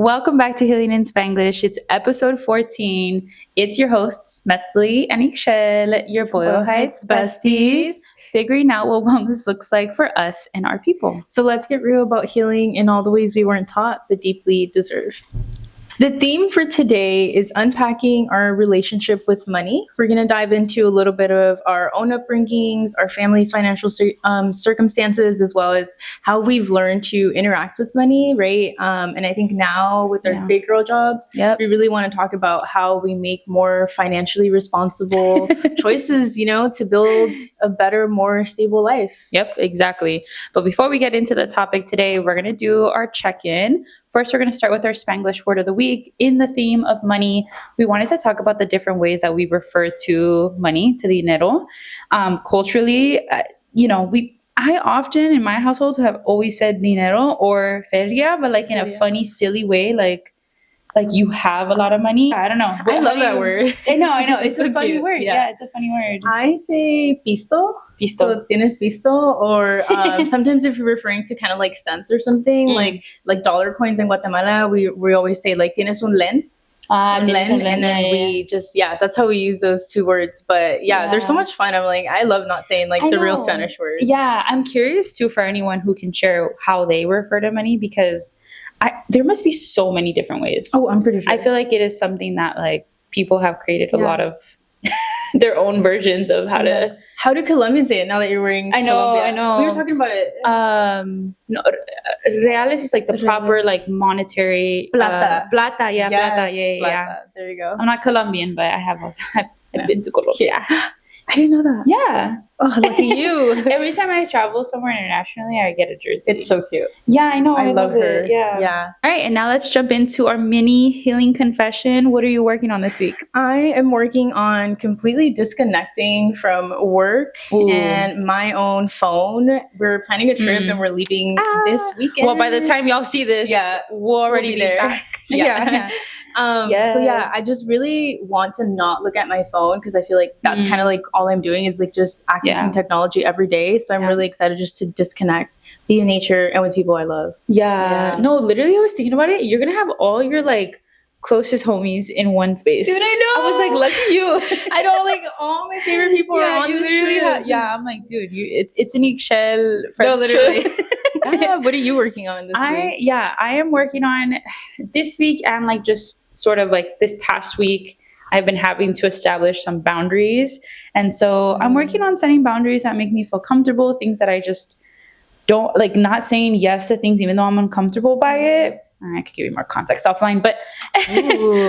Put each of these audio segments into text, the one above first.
Welcome back to Healing in Spanglish. It's episode 14. It's your hosts, Metzli and Ixchel, your Boyle Heights besties, figuring out what wellness looks like for us and our people. So let's get real about healing in all the ways we weren't taught but deeply deserve. The theme for today is unpacking our relationship with money. We're going to dive into a little bit of our own upbringings, our family's financial circumstances, as well as how we've learned to interact with money, right? And I think now with our big girl jobs, we really want to talk about how we make more financially responsible choices, to build a better, more stable life. Yep, exactly. But before we get into the topic today, we're going to do our check-in. First, we're going to start with our Spanglish word of the week. In the theme of money, we wanted to talk about the different ways that we refer to money, to dinero. Culturally, I often in my household have always said dinero or feria, but like in a funny, silly way, like you have a lot of money. I don't know. I love that word. I know. It's a funny word. Yeah, it's a funny word. I say pisto. Pisto. So tienes pisto, or sometimes if you're referring to kind of like cents or something, like dollar coins in Guatemala, we always say like tienes un len. Un len, and then we just, that's how we use those two words. But they're so much fun. I'm like, I love not saying like the real Spanish word. Yeah, I'm curious too for anyone who can share how they refer to money, because there must be so many different ways. Oh, I'm pretty sure. I feel like it is something that like people have created a lot of their own versions of how to. How do Colombians say it now that you're wearing Colombia? I know. We were talking about it. No, reales is like the proper like monetary. Plata. Plata, Plata. There you go. I'm not Colombian, but I've been to Colombia. I didn't know that. Yeah. Oh, lucky you. Every time I travel somewhere internationally, I get a jersey. It's so cute. Yeah, I know. I love her. It. Yeah. All right, and now let's jump into our mini healing confession. What are you working on this week? I am working on completely disconnecting from work and my own phone. We're planning a trip and we're leaving this weekend. Well, by the time y'all see this, we'll already be there. Back. So I just really want to not look at my phone, because I feel like that's kind of like all I'm doing is like just accessing technology every day. So I'm really excited just to disconnect, be in nature and with people I love. No, literally I was thinking about it. You're gonna have all your like closest homies in one space. Dude, I know. I was like, lucky you. I know, like all my favorite people are on this trip. I'm like, dude, it's an Ixchel friends. No, literally. Trip. What are you working on this week? I am working on this week, and like just sort of like this past week, I've been having to establish some boundaries. And so I'm working on setting boundaries that make me feel comfortable, things that I just don't like, not saying yes to things even though I'm uncomfortable by it. I could give you more context offline, but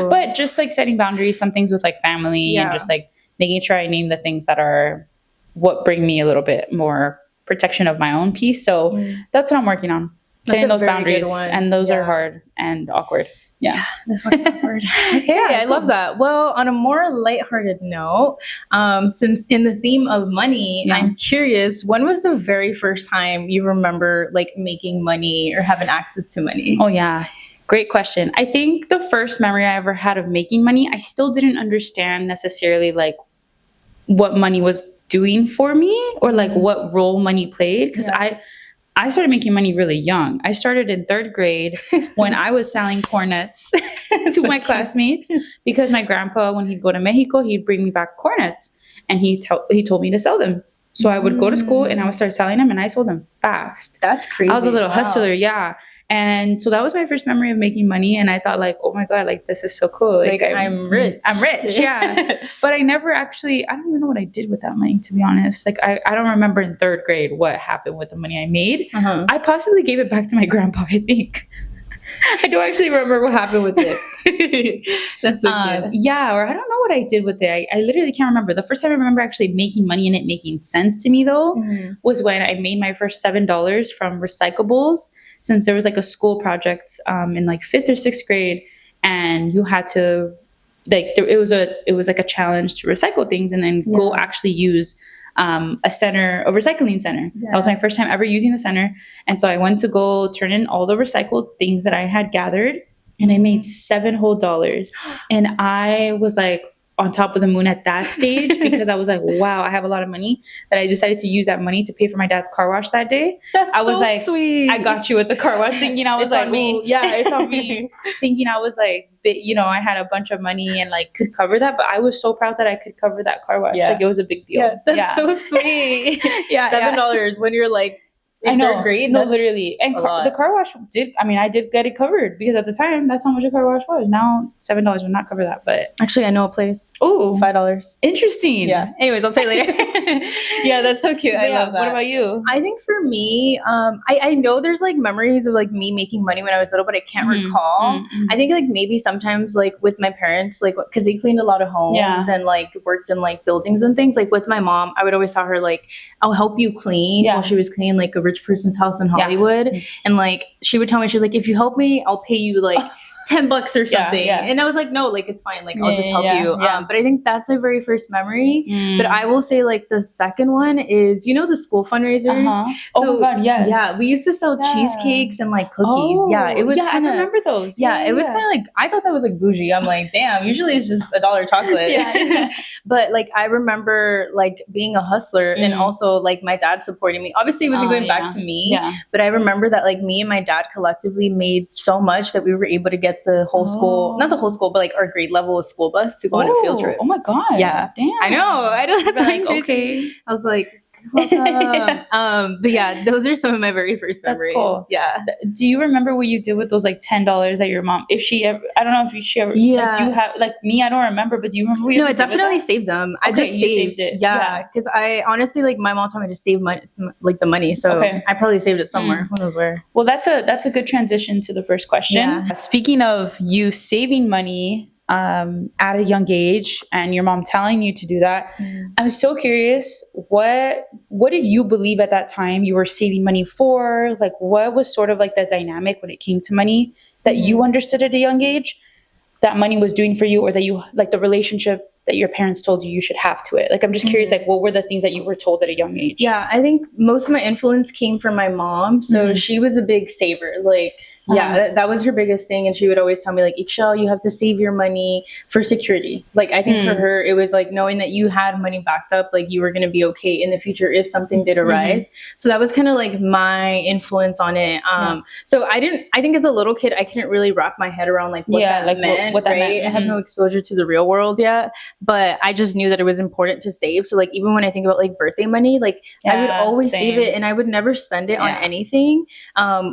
but just like setting boundaries, some things with like family and just like making sure I name the things that are what bring me a little bit more protection of my own peace. So that's what I'm working on. Setting those boundaries, and those are hard and awkward. Yeah. Awkward. Okay, I love that. Well, on a more lighthearted note, since in the theme of money, I'm curious, when was the very first time you remember like making money or having access to money? Oh yeah. Great question. I think the first memory I ever had of making money, I still didn't understand necessarily like what money was doing for me or like what role money played, because I started making money really young. I started in 3rd grade when I was selling corn nuts to my classmates, because my grandpa, when he'd go to Mexico, he'd bring me back corn nuts, and he told me to sell them. So I would go to school and I would start selling them, and I sold them fast. That's crazy. I was a little hustler, And so that was my first memory of making money. And I thought like, oh my God, like this is so cool. Like I'm rich. I'm rich. Yeah. But I never actually, I don't even know what I did with that money, to be honest. Like I don't remember in 3rd grade what happened with the money I made. I possibly gave it back to my grandpa, I think. I don't actually remember what happened with it. That's so cute. Or I don't know what I did with it. I literally can't remember. The first time I remember actually making money and it making sense to me though was when I made my first $7 from recyclables, since there was like a school project in like 5th or 6th grade, and you had to like it was like a challenge to recycle things and then go actually use a recycling center. That was my first time ever using the center. And so I went to go turn in all the recycled things that I had gathered, and I made $7 whole. And I was like, on top of the moon at that stage because I was like, wow, I have a lot of money, that I decided to use that money to pay for my dad's car wash that day. That's I was so like, sweet. I got you with the car wash, thinking I was It's like, on me. "Ooh, yeah, it's on me." Thinking I was like, you know, I had a bunch of money and like could cover that, but I was so proud that I could cover that car wash. Yeah. Like it was a big deal. Yeah, that's so sweet. Yeah, $7 when you're like in I know. third grade. No, That's literally. And a lot. the car wash I did get it covered because at the time, that's how much a car wash was. Now, $7 would not cover that, but. Actually, I know a place. Oh, $5. interesting. Yeah. Anyways, I'll tell you later. Yeah, that's so cute. I love that. What about you? I think for me, I know there's like memories of like me making money when I was little, but I can't recall. I think like maybe sometimes like with my parents, like because they cleaned a lot of homes and like worked in like buildings and things. Like with my mom, I would always tell her like, I'll help you clean while she was cleaning like a rich person's house in Hollywood. And like she would tell me, she was like, if you help me, I'll pay you like $10 or something. And I was like, no, like it's fine, like I'll just help you. But I think that's my very first memory. But I will say like the second one is, you know, the school fundraisers. Oh my god, yes. Yeah, we used to sell cheesecakes and like cookies. It was I remember those. It was kind of like, I thought that was like bougie. I'm like, damn, usually it's just $1 chocolate. But like I remember like being a hustler and also like my dad supporting me. Obviously it wasn't going back to me, but I remember that like me and my dad collectively made so much that we were able to get the whole school, not the whole school, but like our grade level of school bus to go on a field trip. Oh my god. Yeah. Damn. I know. I know. That's like, crazy. Okay. I was like, but yeah, those are some of my very first memories. That's cool. Yeah. Do you remember what you did with those like $10 that your mom, if she ever, I don't know if she ever, like, do you have, like me, I don't remember, but do you remember what you No, I definitely saved them. I just saved it. Yeah. Because I honestly, like my mom told me to save money, like the money. So I probably saved it somewhere. Who knows where? Well, that's a good transition to the first question. Yeah. Speaking of you saving money, at a young age and your mom telling you to do that, I'm so curious, what did you believe at that time you were saving money for? Like what was sort of like the dynamic when it came to money that you understood at a young age that money was doing for you, or that you like the relationship that your parents told you should have to it? Like I'm just curious, like what were the things that you were told at a young age? Yeah, I think most of my influence came from my mom. So she was a big saver. Like that was her biggest thing. And she would always tell me like, Ikshal, you have to save your money for security. Like I think for her, it was like knowing that you had money backed up, like you were going to be okay in the future if something did arise. So that was kind of like my influence on it. So I think as a little kid, I couldn't really wrap my head around like what that meant. What that meant. I had no exposure to the real world yet, but I just knew that it was important to save. So like, even when I think about like birthday money, like I would always save it and I would never spend it on anything.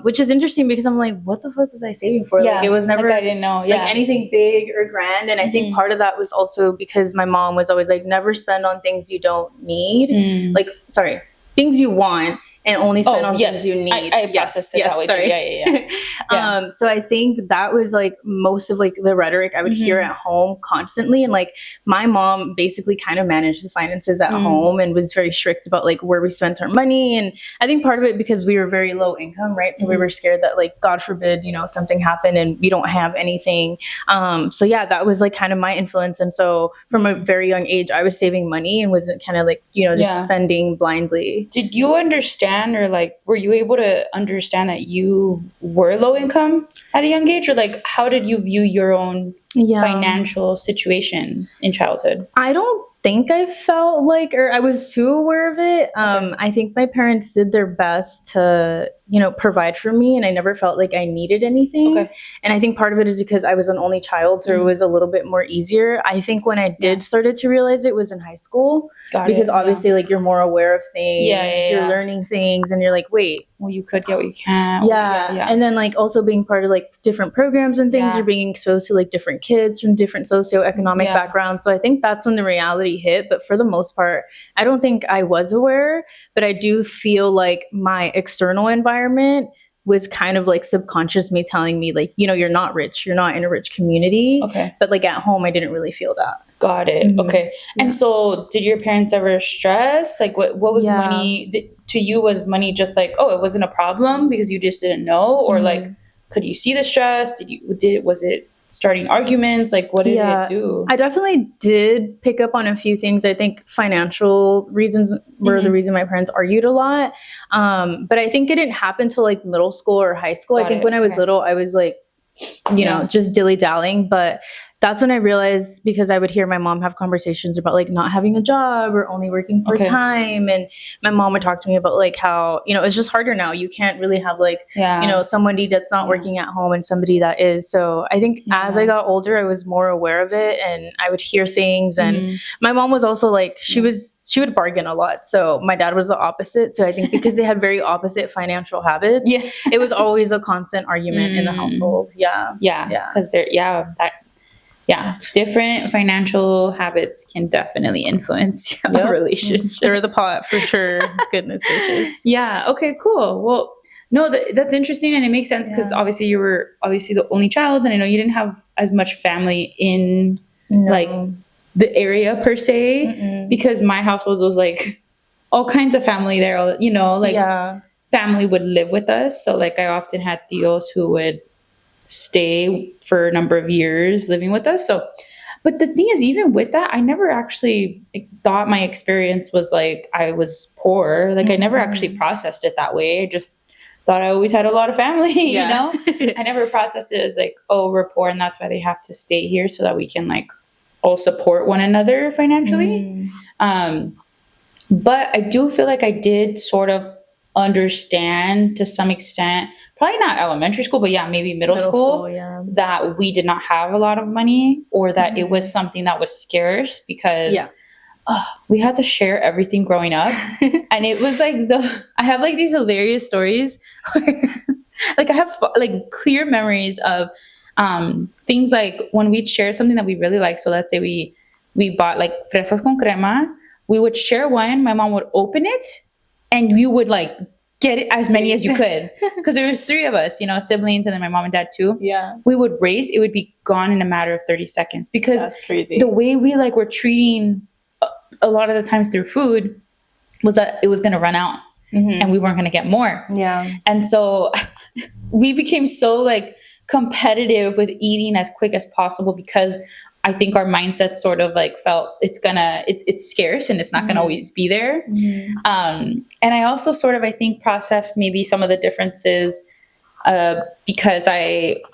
Which is interesting because I'm like, what the fuck was I saving for? Like it was never, like I didn't know, like anything big or grand. And I think part of that was also because my mom was always like, never spend on things you don't need. Like, sorry, things you want. And only spend on things you need. I processed it that way too. Yeah. So I think that was like most of like the rhetoric I would hear at home constantly. And like my mom basically kind of managed the finances at home and was very strict about like where we spent our money. And I think part of it because we were very low income, right? So we were scared that like, God forbid, you know, something happened and we don't have anything. So yeah, that was like kind of my influence. And so from a very young age, I was saving money and wasn't kind of like, you know, just spending blindly. Did you understand, or like were you able to understand that you were low income at a young age, or like how did you view your own financial situation in childhood? I don't think I felt like, or I was too aware of it. I think my parents did their best to, you know, provide for me, and I never felt like I needed anything. And I think part of it is because I was an only child, so it was a little bit more easier. I think when I did started to realize it was in high school, because obviously like you're more aware of things, you're learning things, and you're like, wait, well, you could get what you can. And then like also being part of like different programs and things, you're being exposed to like different kids from different socioeconomic backgrounds. So I think that's when the reality hit. But for the most part, I don't think I was aware, but I do feel like my external environment was kind of like subconscious me telling me like, you know, you're not rich, you're not in a rich community. But like at home, I didn't really feel that. Got it. Okay. And so did your parents ever was money to you? Was money just like, oh, it wasn't a problem because you just didn't know? Or like, could you see the stress? Was it starting arguments? Like, what did it do? I definitely did pick up on a few things. I think financial reasons were the reason my parents argued a lot. But I think it didn't happen till like middle school or high school. I think when I was little, I was like, you know, just dilly-dallying. But that's when I realized, because I would hear my mom have conversations about like not having a job or only working part time. And my mom would talk to me about like how, you know, it's just harder now. You can't really have like, you know, somebody that's not working at home and somebody that is. So I think as I got older, I was more aware of it, and I would hear things. And my mom was also like, she would bargain a lot. So my dad was the opposite. So I think because they had very opposite financial habits, it was always a constant argument in the household. Because different financial habits can definitely influence a relationship. Stir the pot for sure. Goodness gracious. Yeah. Okay, cool. Well, no, that's interesting, and it makes sense because obviously you were the only child, and I know you didn't have as much family in like the area per se, because my household was like all kinds of family there, you know, like family would live with us. So like I often had tios who would stay for a number of years living with us. So, but the thing is, even with that, I never actually thought my experience was like I was poor. Like I never actually processed it that way. I just thought I always had a lot of family, you know? I never processed it as like, oh, we're poor and that's why they have to stay here so that we can like all support one another financially. But I do feel like I did sort of understand to some extent, probably not elementary school, but maybe middle school, that we did not have a lot of money, or that it was something that was scarce because we had to share everything growing up. And it was like I have like these hilarious stories where, like I have like clear memories of things like when we'd share something that we really like. So let's say we bought like fresas con crema, we would share one, my mom would open it, and you would like get it as many as you could, because there was 3 of us, you know, siblings, and then my mom and dad too. We would race, it would be gone in a matter of 30 seconds, because that's crazy. The way we like were treating a lot of the times through food was that it was going to run out and we weren't going to get more. And so we became so like competitive with eating as quick as possible, because I think our mindset sort of like felt it's scarce and it's not gonna always be there. And I also sort of, I think, processed maybe some of the differences because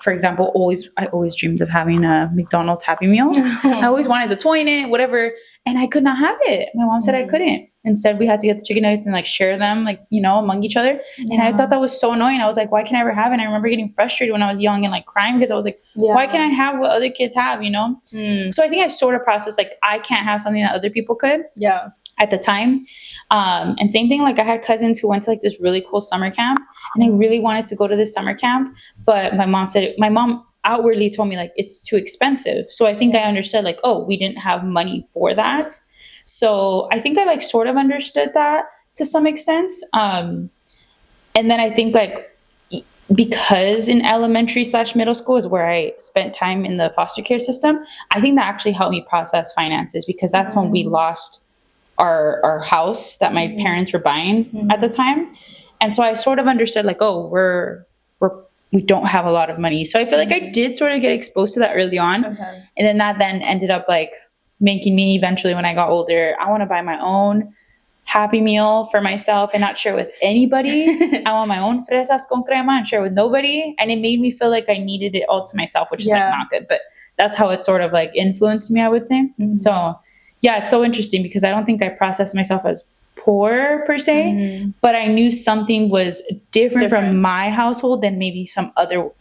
for example, I always dreamed of having a McDonald's Happy Meal. I always wanted the toy in it, whatever, and I could not have it. My mom said I couldn't. Instead, we had to get the chicken nuggets and like share them, like, you know, among each other. And I thought that was so annoying. I was like, why can't I ever have it? And I remember getting frustrated when I was young and like crying, because I was like, why can't I have what other kids have, you know? So I think I sort of processed like I can't have something that other people could. At the time. And same thing, like I had cousins who went to like this really cool summer camp, and I really wanted to go to this summer camp, but my mom outwardly told me like it's too expensive. So I think I understood like, oh, we didn't have money for that. So I think I like sort of understood that to some extent. And then I think like because in elementary/middle school is where I spent time in the foster care system, I think that actually helped me process finances, because that's when we lost our house that my parents were buying at the time. And so I sort of understood like, oh, we don't have a lot of money. So I feel like I did sort of get exposed to that early on. And then that ended up like making me eventually, when I got older, I want to buy my own Happy Meal for myself and not share with anybody. I want my own fresas con crema and share with nobody. And it made me feel like I needed it all to myself, which is like not good, but that's how it sort of like influenced me, I would say. So yeah, it's so interesting, because I don't think I processed myself as poor per se, but I knew something was different from my household than maybe some other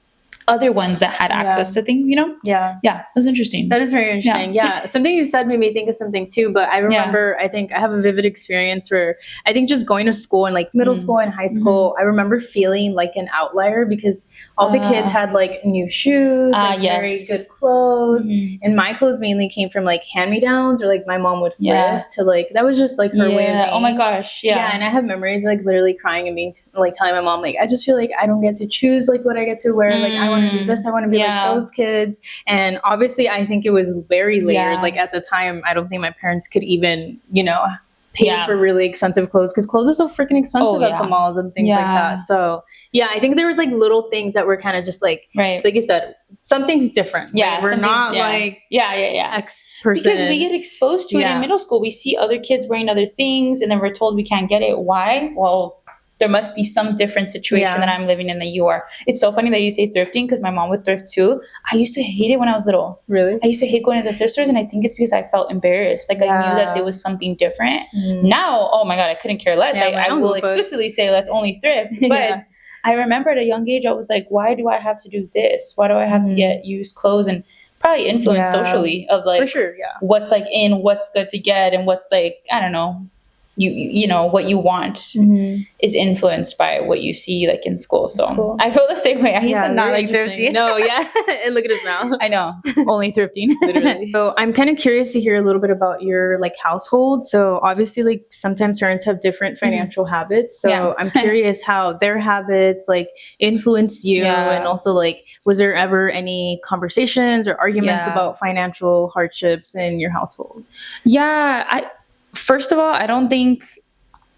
ones that had access to things, you know? It was interesting. That is very interesting. Something you said made me think of something too, but I remember, I think I have a vivid experience where I think just going to school in like middle school and high school, I remember feeling like an outlier, because all the kids had like new shoes, like very good clothes, and my clothes mainly came from like hand-me-downs, or like my mom would thrift to like, that was just like her way of being. Oh my gosh. And I have memories like literally crying and being like telling my mom like, I just feel like I don't get to choose like what I get to wear. Like I want to do this, I want to be like those kids. And obviously I think it was very layered. Like at the time, I don't think my parents could even, you know, pay for really expensive clothes, because clothes are so freaking expensive at the malls and things like that. So I think there was like little things that were kind of just like, like you said, something's different. We're not like X person. Because we get exposed to it in middle school. We see other kids wearing other things, and then we're told we can't get it. Why? Well, there must be some different situation that I'm living in than you are. It's so funny that you say thrifting because my mom would thrift too. I used to hate it when I was little. Really? I used to hate going to the thrift stores, and I think it's because I felt embarrassed. Like I knew that there was something different. Now, oh my God, I couldn't care less. I will explicitly say let's only thrift. But I remember at a young age, I was like, why do I have to do this? Why do I have to get used clothes? And probably influence socially of like, for sure, what's like in, what's good to get, and what's like, I don't know, you know what you want is influenced by what you see like in school. So cool. I feel the same way. I used to not like thrifting. No, and look at us now. I know, only thrifting. Literally. So I'm kind of curious to hear a little bit about your like household. So obviously, like sometimes parents have different financial habits. So I'm curious how their habits like influence you, and also like was there ever any conversations or arguments about financial hardships in your household? First of all, I don't think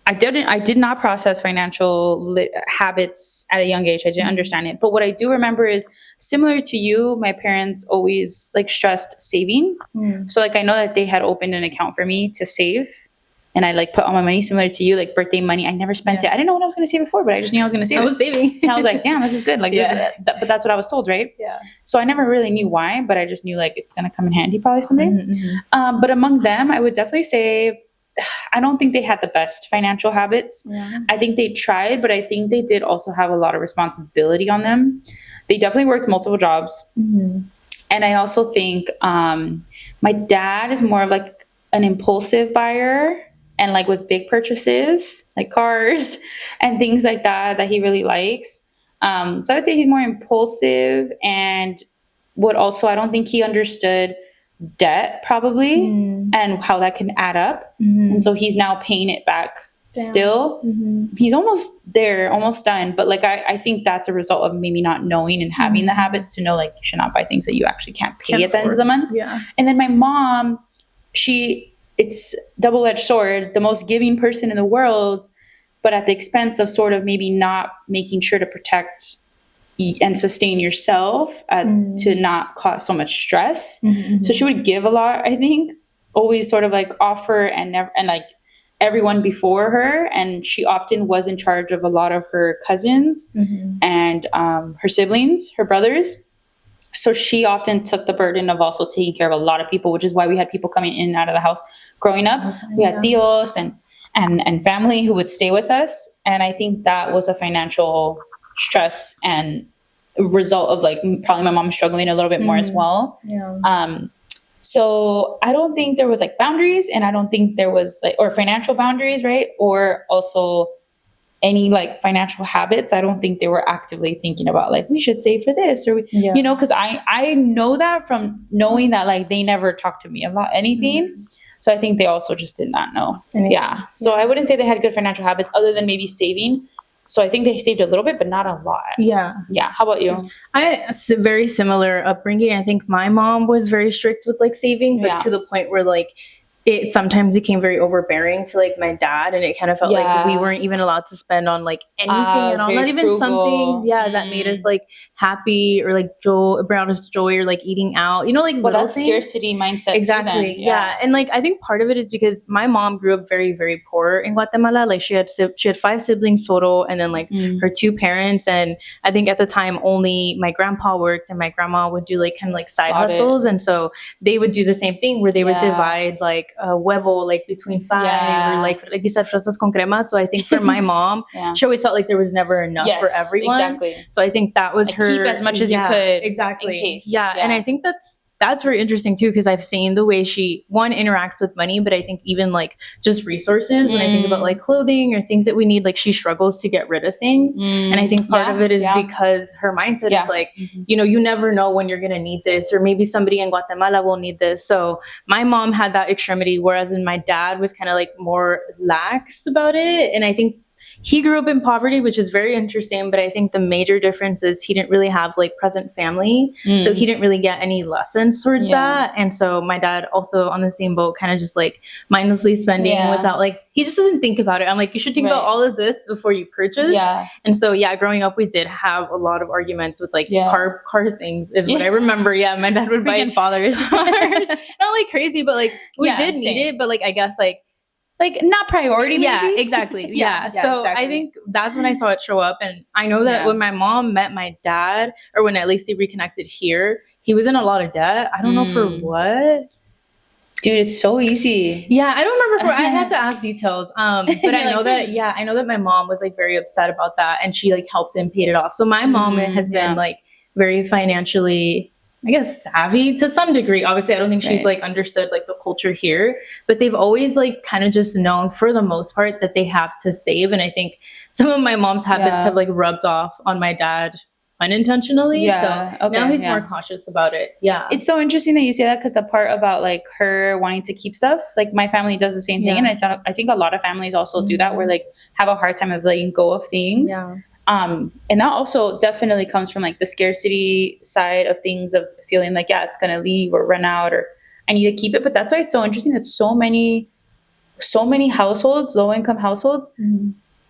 I did not process financial habits at a young age. I didn't understand it. But what I do remember is similar to you, my parents always like stressed saving. So like I know that they had opened an account for me to save, and I like put all my money, similar to you, like birthday money. I never spent it. I didn't know what I was going to save it for, but I just knew I was going to save it. I was saving. And I was like, damn, this is good. Like, but that's what I was told, right? Yeah. So I never really knew why, but I just knew like it's going to come in handy probably someday. But among them, I would definitely say, I don't think they had the best financial habits. I think they tried, but I think they did also have a lot of responsibility on them. They definitely worked multiple jobs. And I also think my dad is more of like an impulsive buyer, and like with big purchases, like cars and things like that he really likes. So I would say he's more impulsive, and I don't think he understood debt probably and how that can add up. And so he's now paying it back still. He's almost there, almost done. But like, I think that's a result of maybe not knowing and having the habits to know, like, you should not buy things that you actually can't pay at the end of the month. And then my mom, it's double-edged sword, the most giving person in the world, but at the expense of sort of maybe not making sure to protect and sustain yourself to not cause so much stress. So she would give a lot, I think, always sort of like offer and like everyone before her. And she often was in charge of a lot of her cousins and her siblings, her brothers. So she often took the burden of also taking care of a lot of people, which is why we had people coming in and out of the house growing up. We had tios and family who would stay with us. And I think that was a financial stress and result of like probably my mom struggling a little bit more as well. So I don't think there was like boundaries, and I don't think there was like, or financial boundaries, right? Or also any like financial habits. I don't think they were actively thinking about like, we should save for this, or you know, because I know that from knowing that like they never talked to me about anything. So I think they also just did not know. So I wouldn't say they had good financial habits other than maybe saving. So I think they saved a little bit, but not a lot. Yeah. How about you? It's a very similar upbringing. I think my mom was very strict with like saving, but to the point where like it sometimes became very overbearing to like my dad, and it kind of felt like we weren't even allowed to spend on like anything at all. Not even frugal. Some things, that made us like happy or like brought us joy, or like eating out. You know, like little things. Scarcity mindset. Exactly. And like I think part of it is because my mom grew up very, very poor in Guatemala. Like she had 5 siblings total, and then like her 2 parents, and I think at the time only my grandpa worked, and my grandma would do like kind of like side hustles, and so they would do the same thing where they would divide like huevo like between 5 or like you said, fresas con crema. So I think for my mom, she always felt like there was never enough for everyone. Exactly. So I think that was her. Keep as much as you could. Exactly. In case. And I think that's very interesting too, because I've seen the way she interacts with money, but I think even like just resources, when I think about like clothing or things that we need, like she struggles to get rid of things. And I think part of it is because her mindset is like, you know, you never know when you're going to need this, or maybe somebody in Guatemala will need this. So my mom had that extremity, whereas in my dad was kind of like more lax about it. And I think he grew up in poverty, which is very interesting, but I think the major difference is he didn't really have like present family. So he didn't really get any lessons towards that. And so my dad also on the same boat, kind of just like mindlessly spending without like, he just doesn't think about it. I'm like, you should think about all of this before you purchase. And so, growing up, we did have a lot of arguments with like car things is what I remember. My dad would buy fathers. cars. Not like crazy, but like we did need it. But like, I guess like, like not priority. Yeah, maybe? exactly. Yeah, Yeah. So exactly. I think that's when I saw it show up. And I know that Yeah. when my mom met my dad, or when at least they reconnected here, he was in a lot of debt. I don't know for what. Dude, it's so easy. Yeah, I don't remember. I had to ask details. But I know that. Yeah, I know that my mom was like very upset about that, and she like helped and paid it off. So my mom has been like very financially, I guess, savvy to some degree. Obviously, I don't think she's like understood like the culture here, but they've always like kind of just known for the most part that they have to save. And I think some of my mom's habits have like rubbed off on my dad unintentionally. Yeah. So now he's more cautious about it. Yeah. It's so interesting that you say that, because the part about like her wanting to keep stuff, like my family does the same thing. And I think a lot of families also do that, where like have a hard time of letting go of things. Yeah. And that also definitely comes from like the scarcity side of things, of feeling like, yeah, it's going to leave or run out, or I need to keep it. But that's why it's so interesting that so many households, low income households,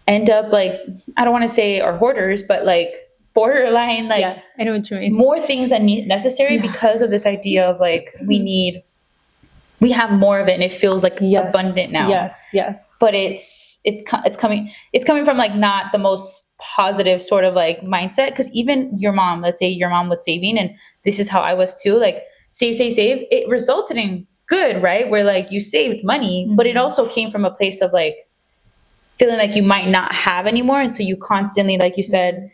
end up like, I don't want to say are hoarders, but like borderline, like I know what you mean. more things than necessary because of this idea of like, we have more of it and it feels like abundant now. Yes. But it's coming from like not the most positive sort of like mindset. Because even your mom, let's say your mom was saving, and this is how I was too, like save. It resulted in good, right? Where like you saved money, but it also came from a place of like feeling like you might not have anymore. And so you constantly, like you said,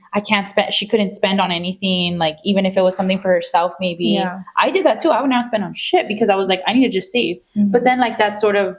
she couldn't spend on anything, like even if it was something for herself, maybe. Yeah. I did that too. I would not spend on shit because I was like, I need to just save. But then like that sort of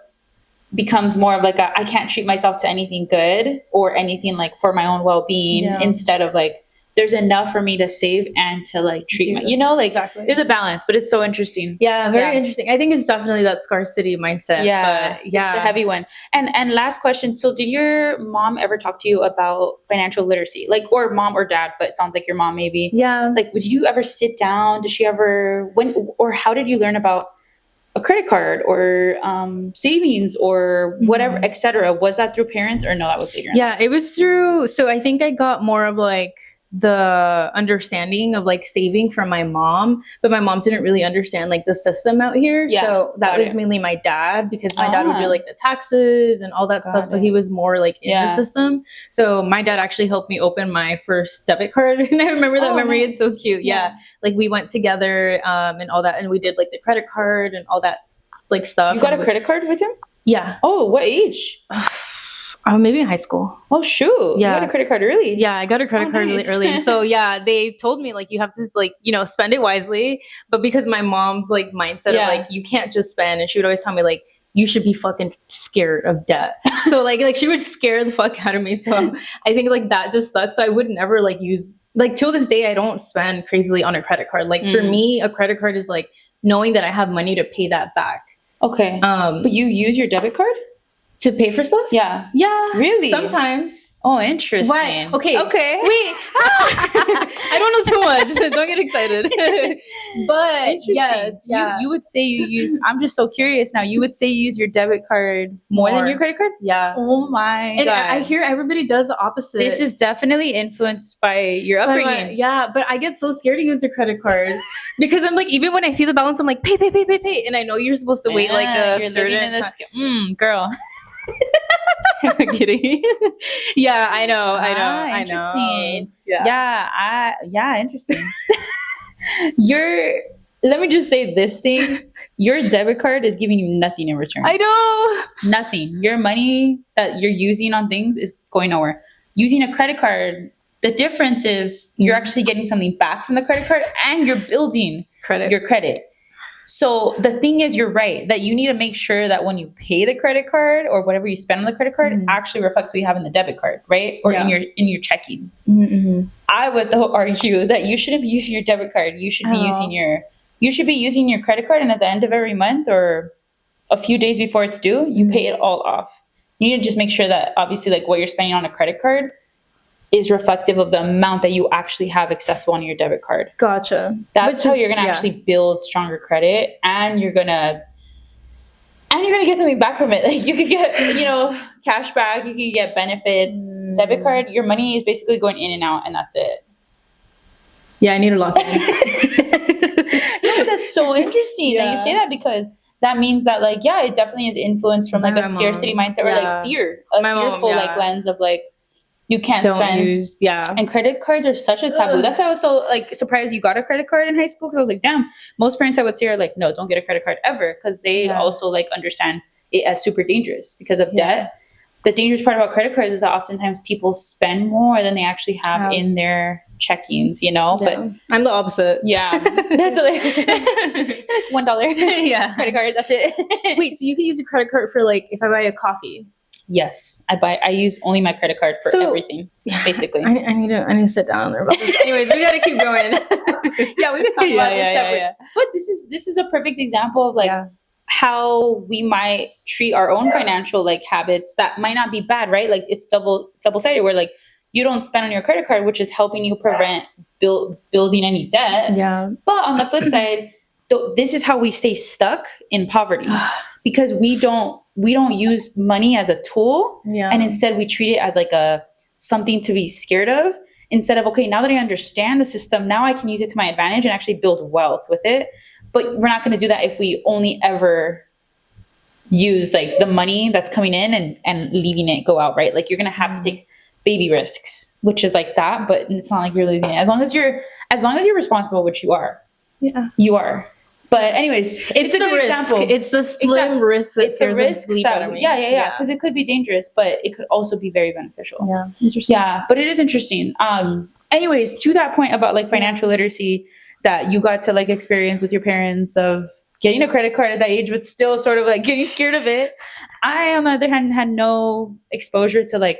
becomes more of like I can't treat myself to anything good or anything like for my own well-being, instead of like, there's enough for me to save and to like treat like there's a balance. But it's so interesting. Yeah, very interesting. I think it's definitely that scarcity mindset. Yeah, but it's a heavy one. And last question. So did your mom ever talk to you about financial literacy? Like, or mom or dad, but it sounds like your mom maybe. Yeah. Like, did you ever sit down? Did she ever, or how did you learn about a credit card or savings or whatever, etc.? Was that through parents, or no, that was later? Yeah, it was through, so I think I got more of like the understanding of like saving from my mom, but my mom didn't really understand like the system out here. So that was mainly my dad, because my dad would do like the taxes and all that stuff. So he was more like in the system. So my dad actually helped me open my first debit card. And I remember that memory. Nice. It's so cute. Yeah. Like we went together and all that, and we did like the credit card and all that like stuff. You got a credit card with him? Yeah. Oh, what age? Maybe in high school. Oh, shoot. Yeah. You got a credit card early? Yeah, I got a credit card really early. So yeah, they told me like, you have to like, spend it wisely. But because my mom's like mindset of like, you can't just spend. And she would always tell me like, you should be fucking scared of debt. So like she would scare the fuck out of me. So I think like that just sucks. So I would never like use, like till this day, I don't spend crazily on a credit card. Like for me, a credit card is like knowing that I have money to pay that back. Okay. But you use your debit card? To pay for stuff? Yeah. Yeah. Really? Sometimes. Oh, interesting. Why? Okay. Wait. I don't know too much. Don't get excited. But yes, you would say you use, I'm just so curious now. You would say you use your debit card more than your credit card? Yeah. Oh my God. And I hear everybody does the opposite. This is definitely influenced by your upbringing. But I get so scared to use the credit card because I'm like, even when I see the balance, I'm like, pay. And I know you're supposed to wait like a certain time. Girl. Kidding. Yeah, I know. Interesting. Yeah, interesting. Let me just say this thing. Your debit card is giving you nothing in return. I know. Nothing. Your money that you're using on things is going nowhere. Using a credit card, the difference is you're actually getting something back from the credit card, and you're building your credit. So the thing is, you're right, that you need to make sure that when you pay the credit card or whatever you spend on the credit card actually reflects what you have in the debit card, right? Or in your checkings. I would though argue that you shouldn't be using your debit card. You should be using your credit card, and at the end of every month or a few days before it's due, you pay it all off. You need to just make sure that obviously like what you're spending on a credit card is reflective of the amount that you actually have accessible on your debit card. Gotcha. That's how you're going to actually build stronger credit, and you're going to get something back from it. Like you could get, cash back, you could get benefits. Debit card, your money is basically going in and out, and that's it. Yeah, I need to lock it in. No, but that's so interesting that you say that, because that means that like, yeah, it definitely is influenced from like My a scarcity mom, mindset or like fear, a My mom, fearful like lens of like, you can't don't spend. use, And credit cards are such a taboo. That's why I was so like surprised you got a credit card in high school, because I was like, damn, most parents I would say are like, no, don't get a credit card ever, because they also like understand it as super dangerous because of debt. The dangerous part about credit cards is that oftentimes people spend more than they actually have in their checkings, you know. But I'm the opposite. Yeah, that's like $1 credit card. That's it. Wait, so you can use a credit card for like if I buy a coffee? Yes, I use only my credit card for everything, basically. I need to sit down there about this. Anyways, we got to keep going. Yeah, we could talk about this separate. Yeah. But this is a perfect example of like how we might treat our own financial like habits that might not be bad, right? Like it's double-sided, where like you don't spend on your credit card, which is helping you prevent building any debt. Yeah. But on the flip side, this is how we stay stuck in poverty, because we don't use money as a tool, and instead we treat it as like something to be scared of, instead of, okay, now that I understand the system, now I can use it to my advantage and actually build wealth with it. But we're not going to do that if we only ever use like the money that's coming in and leaving it go out, right? Like you're going to have to take baby risks, which is like that, but it's not like you're losing it. As long as you're responsible, which you are. Yeah. You are. But anyways, it's a good example. It's the slim risk that scares the sleep out of me. Yeah. Because it could be dangerous, but it could also be very beneficial. Yeah. Interesting. Yeah, but it is interesting. Anyways, to that point about like financial literacy that you got to like experience with your parents of getting a credit card at that age, but still sort of like getting scared of it. I, on the other hand, had no exposure to like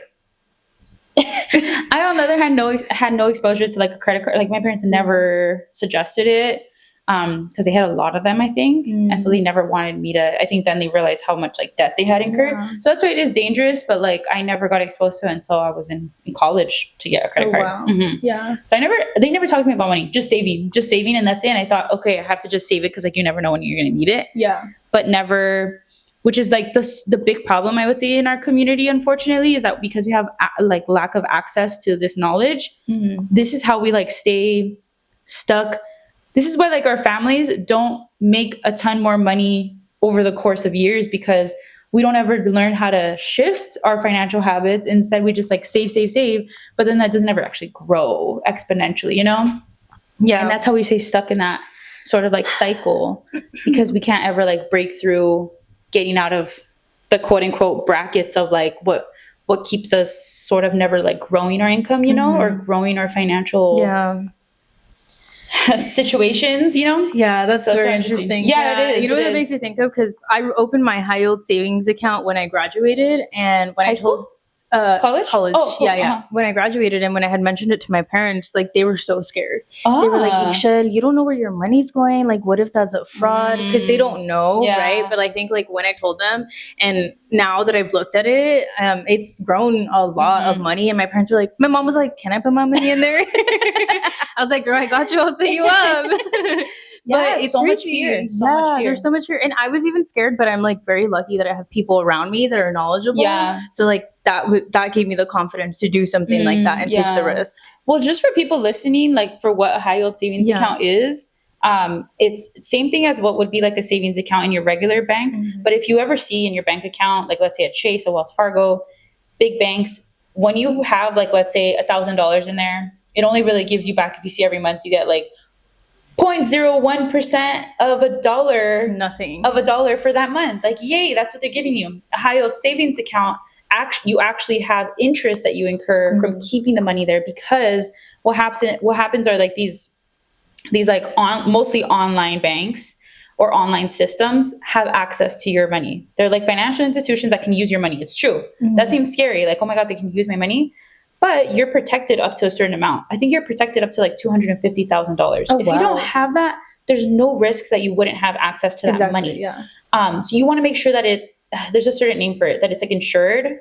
had no exposure to like a credit card. Like my parents never suggested it. Because they had a lot of them, I think. And so they never wanted me to, I think then they realized how much like debt they had incurred. So that's why it is dangerous, but like I never got exposed to it until I was in college to get a credit card. Wow. Yeah. So they never talked to me about money, just saving. And that's it. And I thought, okay, I have to just save it because like you never know when you're going to need it. Yeah. But never, which is like the big problem I would say in our community, unfortunately, is that because we have like lack of access to this knowledge, this is how we like stay stuck. This is why like our families don't make a ton more money over the course of years, because we don't ever learn how to shift our financial habits. Instead, we just like save. But then that doesn't ever actually grow exponentially, you know? Yeah. And that's how we stay stuck in that sort of like cycle, because we can't ever like break through getting out of the quote unquote brackets of like what keeps us sort of never like growing our income, you know, or growing our financial situations, you know? Yeah, that's very interesting. Yeah, it is. You know what that makes me think of? Because I opened my high yield savings account when I graduated, and when high school? College. Oh, cool. Yeah. When I graduated and when I had mentioned it to my parents, like they were so scared. They were like, Iksha, you don't know where your money's going. Like, what if that's a fraud? Because they don't know, right? But I think like when I told them, and now that I've looked at it, it's grown a lot of money. And my parents were like, my mom was like, can I put my money in there? I was like, girl, I got you. I'll set you up. Yeah, it's so much fear. So much fear. There's so much fear. And I was even scared, but I'm like very lucky that I have people around me that are knowledgeable. Yeah. So like that gave me the confidence to do something like that and take the risk. Well, just for people listening, like for what a high yield savings account is, it's same thing as what would be like a savings account in your regular bank. But if you ever see in your bank account, like let's say a Chase or Wells Fargo, big banks, when you have like, let's say $1,000 in there, it only really gives you back, if you see every month, you get like 0.01% of a dollar, nothing of a dollar for that month. Like, yay, that's what they're giving you. A high yield savings account, you actually have interest that you incur from keeping the money there, because what happens are like these like mostly online banks or online systems have access to your money. They're like financial institutions that can use your money. It's true. That seems scary. Like, oh my God, they can use my money. But you're protected up to a certain amount. I think you're protected up to like $250,000. If you don't have that, there's no risks that you wouldn't have access to that money. Yeah. So you want to make sure that there's a certain name for it, that it's like insured,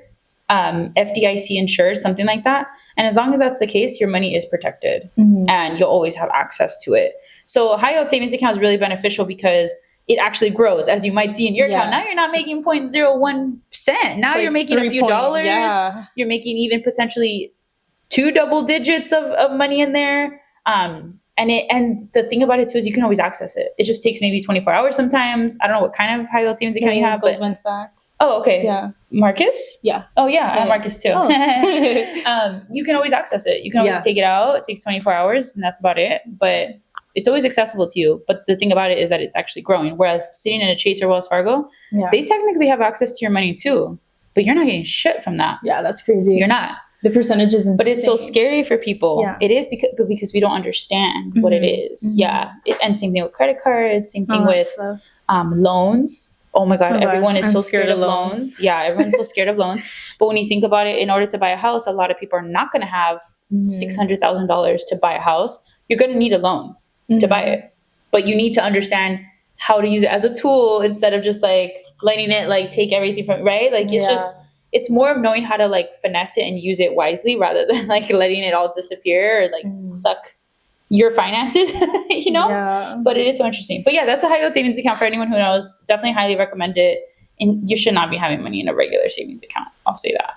FDIC insured, something like that. And as long as that's the case, your money is protected and you'll always have access to it. So a high yield savings account is really beneficial because it actually grows, as you might see in your account. Now you're not making 0.01%. Now you're making a few dollars. Yeah. You're making even potentially 2 double digits of money in there. And the thing about it too is you can always access it. It just takes maybe 24 hours sometimes. I don't know what kind of high yield savings account you have, but Goldman Sachs. oh, okay. Yeah. Marcus? Yeah. Oh, yeah. I have Marcus too. Oh. You can always access it. You can always take it out. It takes 24 hours and that's about it. But it's always accessible to you. But the thing about it is that it's actually growing. Whereas sitting in a Chase or Wells Fargo, they technically have access to your money too. But you're not getting shit from that. Yeah, that's crazy. You're not. The percentage is insane. But it's so scary for people. Yeah. It is because we don't understand what it is. Yeah. And same thing with credit cards. Same thing with loans. Oh my God. Everyone is so scared of loans. Yeah. Everyone's so scared of loans. But when you think about it, in order to buy a house, a lot of people are not going to have $600,000 to buy a house. You're going to need a loan to buy it. But you need to understand how to use it as a tool instead of just like letting it like take everything from, right? Like it's more of knowing how to like finesse it and use it wisely rather than like letting it all disappear or like suck your finances, you know? Yeah. But it is so interesting. But yeah, that's a high yield savings account for anyone who knows. Definitely highly recommend it. And you should not be having money in a regular savings account. I'll say that.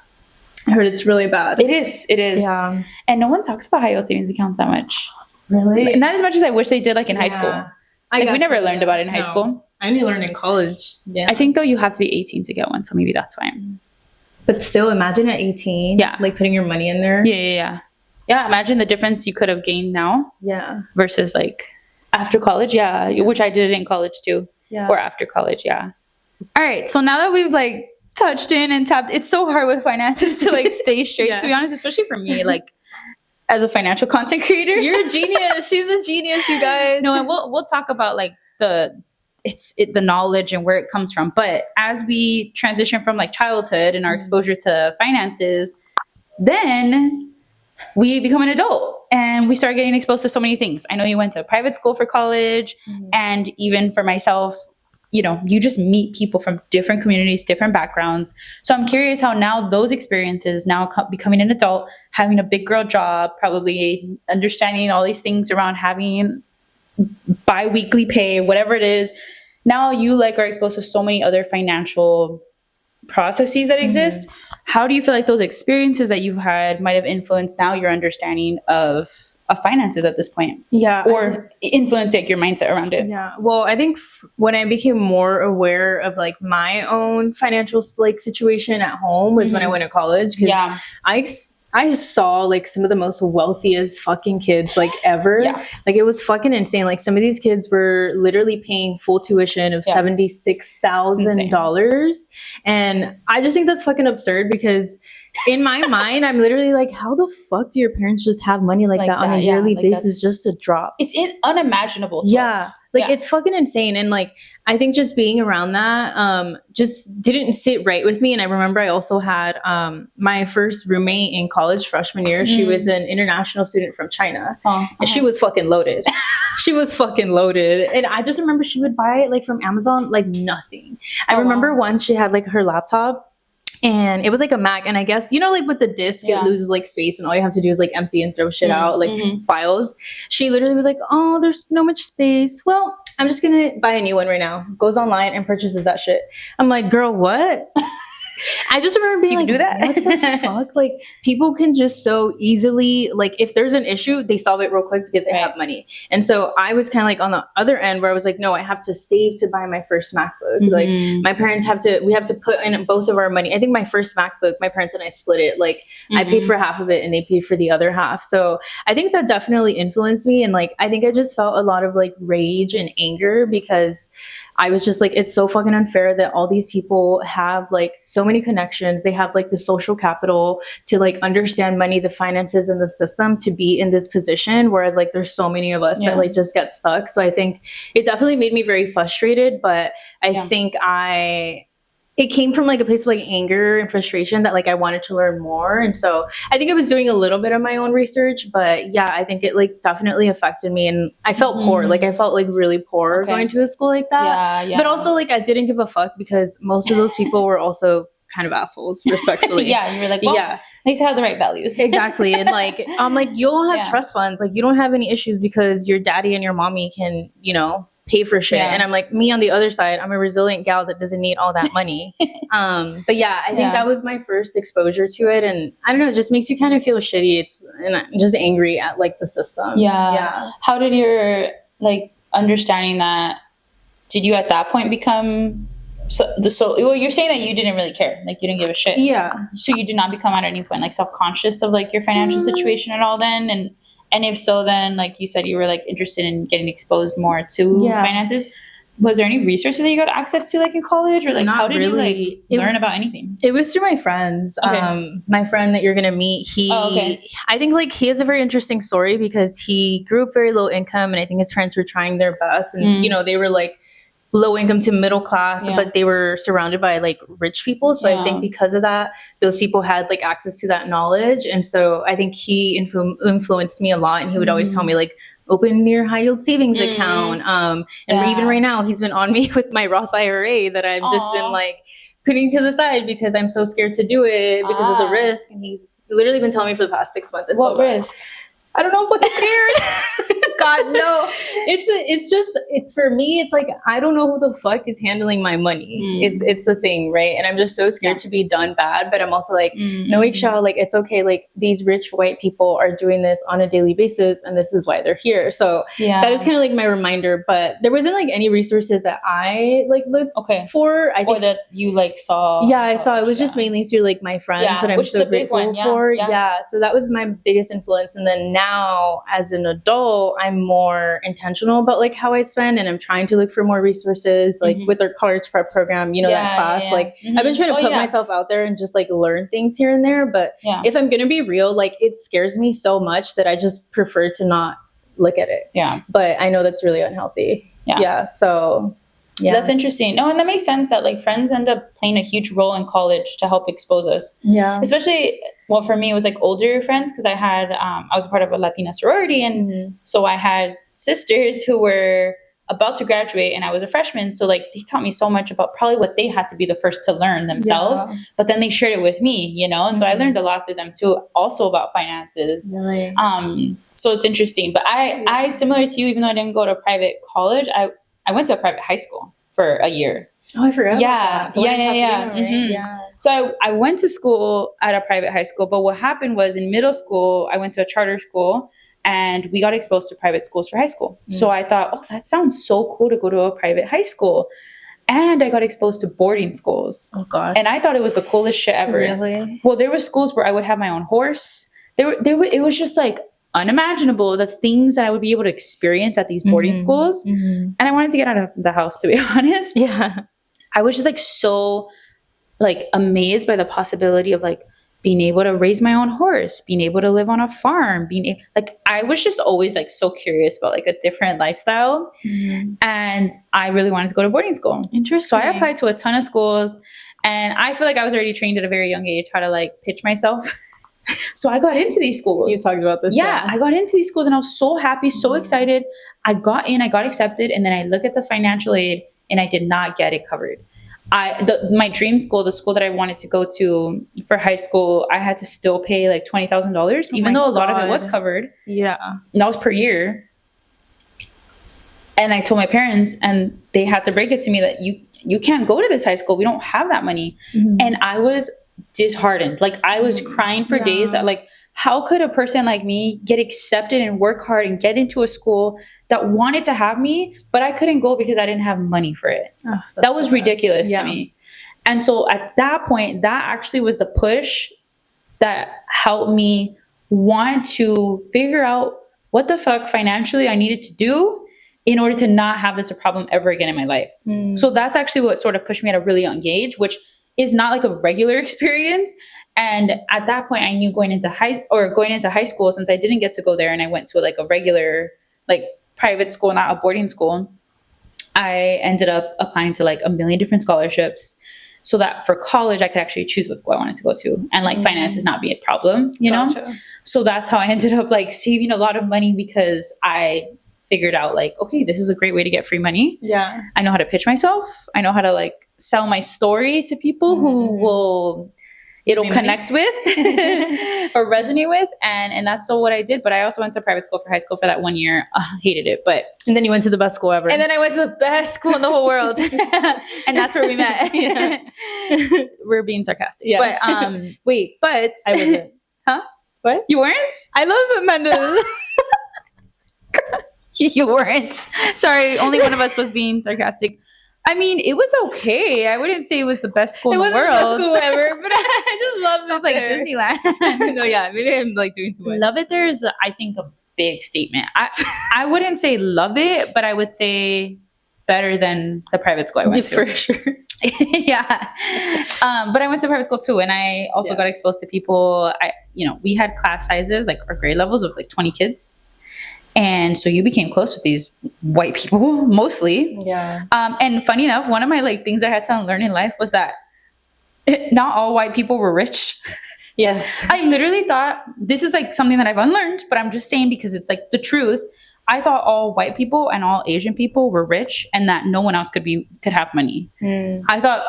I heard it's really bad. It is. Yeah. And no one talks about high yield savings accounts that much. Really? Not as much as I wish they did like in high school. Like we never learned about it in high school. I only learned in college. Yeah. I think though you have to be 18 to get one. So maybe that's why. But still, imagine at 18, like putting your money in there. Yeah. Imagine the difference you could have gained now. Yeah. Versus like after college. Yeah. Which I did it in college too. Yeah. Or after college. Yeah. All right. So now that we've like touched in and tapped, it's so hard with finances to like stay straight, to be honest, especially for me, like as a financial content creator. You're a genius. She's a genius, you guys. No, and we'll talk about like the knowledge and where it comes from. But as we transition from like childhood and our exposure to finances, then we become an adult and we start getting exposed to so many things. I know you went to private school for college, and even for myself, you know, you just meet people from different communities, different backgrounds. So I'm curious how now those experiences, now becoming an adult, having a big girl job, probably understanding all these things around having bi-weekly pay, whatever it is, now you like are exposed to so many other financial processes that exist. How do you feel like those experiences that you had might have influenced now your understanding of finances at this point? Yeah. Or influence like your mindset around it? Yeah. Well, I think when I became more aware of like my own financial like situation at home was when I went to college. Because I saw like some of the most wealthiest fucking kids like ever. Like it was fucking insane. Like some of these kids were literally paying full tuition of $76,000. And I just think that's fucking absurd because in my mind, I'm literally like, how the fuck do your parents just have money like that on a yearly basis just to drop? It's unimaginable to us. Like it's fucking insane. And like, I think just being around that just didn't sit right with me. And I remember I also had my first roommate in college freshman year. She was an international student from China. And she was fucking loaded. She was fucking loaded. And I just remember she would buy it like from Amazon, like nothing. I remember once she had like her laptop. And it was like a Mac. And I guess, you know, like with the disk, it loses like space and all you have to do is like empty and throw shit out, like files. She literally was like, oh, there's no much space. Well, I'm just going to buy a new one right now. Goes online and purchases that shit. I'm like, girl, what? I just remember being like, do that? What the fuck? Like people can just so easily, like if there's an issue, they solve it real quick because they have money. And so I was kind of like on the other end where I was like, no, I have to save to buy my first MacBook. Like my parents we have to put in both of our money. I think my first MacBook, my parents and I split it. Like I paid for half of it and they paid for the other half. So I think that definitely influenced me. And like, I think I just felt a lot of like rage and anger because I was just like, it's so fucking unfair that all these people have like so many connections. They have like the social capital to like understand money, the finances and the system to be in this position. Whereas like there's so many of us that like just get stuck. So I think it definitely made me very frustrated, but I think it came from like a place of like anger and frustration that like I wanted to learn more. And so I think I was doing a little bit of my own research, but yeah, I think it like definitely affected me. And I felt poor. Like I felt like really poor going to a school like that. But also like I didn't give a fuck because most of those people were also kind of assholes, respectfully. You were like, well, I need to have the right values. Exactly. And like, I'm like, you don't have trust funds. Like you don't have any issues because your daddy and your mommy can, you know, pay for shit. Yeah. And I'm like, me on the other side, I'm a resilient gal that doesn't need all that money. But yeah, I think that was my first exposure to it. And I don't know, it just makes you kind of feel shitty. And I'm just angry at like the system. Yeah. How did your like understanding that, did you at that point become well, you're saying that you didn't really care, like you didn't give a shit. Yeah. So you did not become at any point like self-conscious of like your financial situation at all then? And if so, then like you said, you were like interested in getting exposed more to finances. Was there any resources that you got access to like in college, or like how did you like learn about anything? It was through my friends. Okay. My friend that you're gonna meet, I think like he has a very interesting story because he grew up very low income, and I think his parents were trying their best, and you know, they were like low income to middle class, but they were surrounded by like rich people. So I think because of that, those people had like access to that knowledge. And so I think he influenced me a lot. And he would always tell me like, open your high yield savings account. And even right now, he's been on me with my Roth IRA that I've just been like putting to the side because I'm so scared to do it because of the risk. And he's literally been telling me for the past 6 months. What risk? I don't know, I'm fucking scared. God, no. It's for me, it's like, I don't know who the fuck is handling my money. It's a thing, right? And I'm just so scared to be done bad. But I'm also like, no, Isha, like, it's okay. Like, these rich white people are doing this on a daily basis, and this is why they're here. So that is kind of like my reminder. But there wasn't like any resources that I like looked for. I think, or that you like saw. Yeah, I saw. It was just mainly through like my friends that I'm so grateful for. Yeah. So that was my biggest influence. And then now as an adult, I'm more intentional about like how I spend, and I'm trying to look for more resources like with our college prep program, you know, that class. Like I've been trying to put myself out there and just like learn things here and there. But if I'm going to be real, like it scares me so much that I just prefer to not look at it. Yeah. But I know that's really unhealthy. Yeah. So yeah. That's interesting. No, and that makes sense that like friends end up playing a huge role in college to help expose us. Yeah. Especially, well, for me, it was like older friends because I was a part of a Latina sorority. And so I had sisters who were about to graduate and I was a freshman. So like they taught me so much about probably what they had to be the first to learn themselves. But then they shared it with me, you know? And so I learned a lot through them too, also about finances. Really? So it's interesting. But I, similar to you, even though I didn't go to a private college, I went to a private high school for a year. Oh, I forgot about that. Yeah. So I went to school at a private high school, but what happened was in middle school, I went to a charter school and we got exposed to private schools for high school. So I thought, oh, that sounds so cool to go to a private high school. And I got exposed to boarding schools. Oh, God. And I thought it was the coolest shit ever. Really? Well, there were schools where I would have my own horse. It was just like unimaginable, the things that I would be able to experience at these boarding schools. And I wanted to get out of the house, to be honest. Yeah. I was just like so like amazed by the possibility of like being able to raise my own horse, being able to live on a farm, like I was just always like so curious about like a different lifestyle. And I really wanted to go to boarding school. Interesting. So I applied to a ton of schools and I feel like I was already trained at a very young age how to like pitch myself. So I got into these schools. You talked about this. Yeah, I got into these schools and I was so happy, so excited. I got in, I got accepted, and then I look at the financial aid and I did not get it covered. My dream school, the school that I wanted to go to for high school, I had to still pay like $20,000, even though a lot of it was covered. Yeah. And that was per year. And I told my parents and they had to break it to me that you can't go to this high school. We don't have that money. And I was disheartened. Like I was crying for days that like, how could a person like me get accepted and work hard and get into a school that wanted to have me, but I couldn't go because I didn't have money for it? Oh, that was ridiculous to me. And so at that point, that actually was the push that helped me want to figure out what the fuck financially I needed to do in order to not have this a problem ever again in my life. So that's actually what sort of pushed me at a really young age, which is not like a regular experience. And at that point I knew going into high school, since I didn't get to go there and I went to like a regular, like private school, not a boarding school, I ended up applying to like a million different scholarships so that for college I could actually choose what school I wanted to go to. And like finances not be a problem, you know? So that's how I ended up like saving a lot of money because I figured out like, okay, this is a great way to get free money. Yeah. I know how to pitch myself. I know how to like sell my story to people who will it'll Maybe. connect with or resonate with. And that's so what I did. But I also went to private school for high school for that 1 year. Hated it. And then you went to the best school ever. And then I went to the best school in the whole world. And that's where we met. Yeah. We're being sarcastic. Yeah. But wait, but I wasn't. Huh? What? You weren't? I love Amanda. You weren't. Sorry, only one of us was being sarcastic. I mean, it was okay. I wouldn't say it was the best school in the world. It wasn't the best school ever, but I just love it. Sounds like Disneyland. No, yeah, maybe I'm like doing too much. Love it there is, I think, a big statement. I wouldn't say love it, but I would say better than the private school I went to. For sure. Yeah. But I went to private school too. And I also got exposed to people. We had class sizes, like our grade levels of like 20 kids. And so you became close with these white people, mostly. Yeah. And funny enough, one of my like things I had to learn in life was that not all white people were rich. Yes. I literally thought, this is like something that I've unlearned, but I'm just saying because it's like the truth. I thought all white people and all Asian people were rich and that no one else could have money. I thought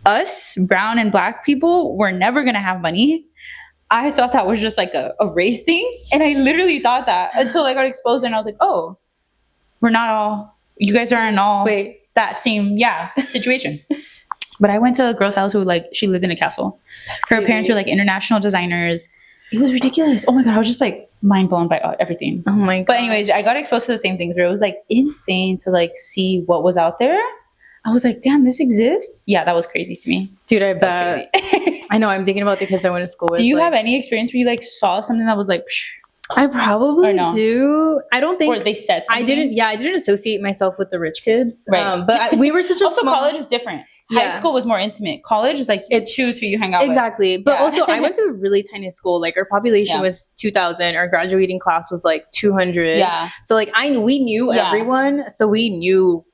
us, brown and black people, were never going to have money. I thought that was just like a race thing. And I literally thought that until I got exposed and I was like, oh, you guys aren't all that same, situation. But I went to a girl's house who she lived in a castle. Her parents were like international designers. It was ridiculous. Oh my God. I was just like mind blown by everything. Oh my God. But anyways, I got exposed to the same things where it was like insane to like see what was out there. I was like, damn, this exists. Yeah, that was crazy to me. Dude, I bet. I know. I'm thinking about the kids I went to school with. Do you have any experience where you like saw something that was like, psh? I probably do. I don't think. Or they said something. I didn't associate myself with the rich kids. Right. But we were such a also, college is different. High school was more intimate. College is like you choose who you hang out with. Exactly. But also, I went to a really tiny school. Like our population was 2,000. Our graduating class was like 200. Yeah. So like we knew everyone. So we knew,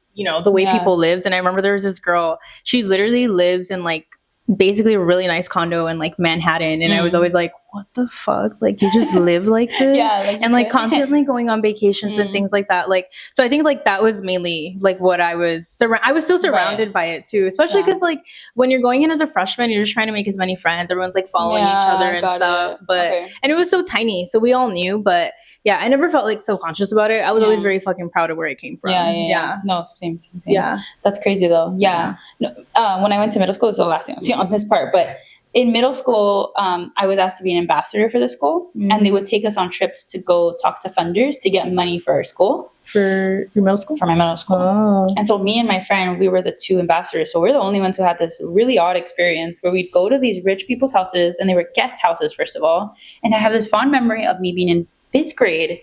the way people lived. And I remember there was this girl. She literally lives in like basically a really nice condo in like Manhattan. And I was always like, what the fuck? Like you just live like this? And like constantly going on vacations and things like that. Like, so I think like that was mainly like what I was still surrounded by it too, especially because like when you're going in as a freshman, you're just trying to make as many friends. Everyone's like following each other and stuff. And it was so tiny. So we all knew, but I never felt like self-conscious about it. I was always very fucking proud of where I came from. Yeah. No, same. Yeah. That's crazy though. Yeah. No, when I went to middle school, this is the last thing I'll see on this part, but in middle school, I was asked to be an ambassador for the school, and they would take us on trips to go talk to funders to get money for our school. For your middle school? For my middle school. Oh. And so me and my friend, we were the two ambassadors. So we're the only ones who had this really odd experience where we'd go to these rich people's houses, and they were guest houses, first of all. And I have this fond memory of me being in 5th grade,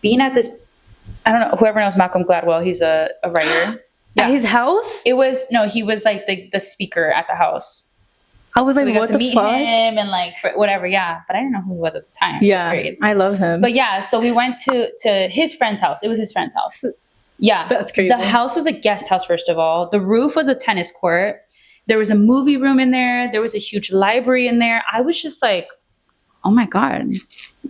being at this, I don't know, whoever knows Malcolm Gladwell, he's a writer. At his house? He was like the speaker at the house. I was so like, we got what to the meet fuck? him and like whatever, but I didn't know who he was at the time. Yeah, I love him. But so we went to his friend's house. It was his friend's house. Yeah, that's crazy. The house was a guest house. First of all, the roof was a tennis court. There was a movie room in there. There was a huge library in there. I was just like, oh my God,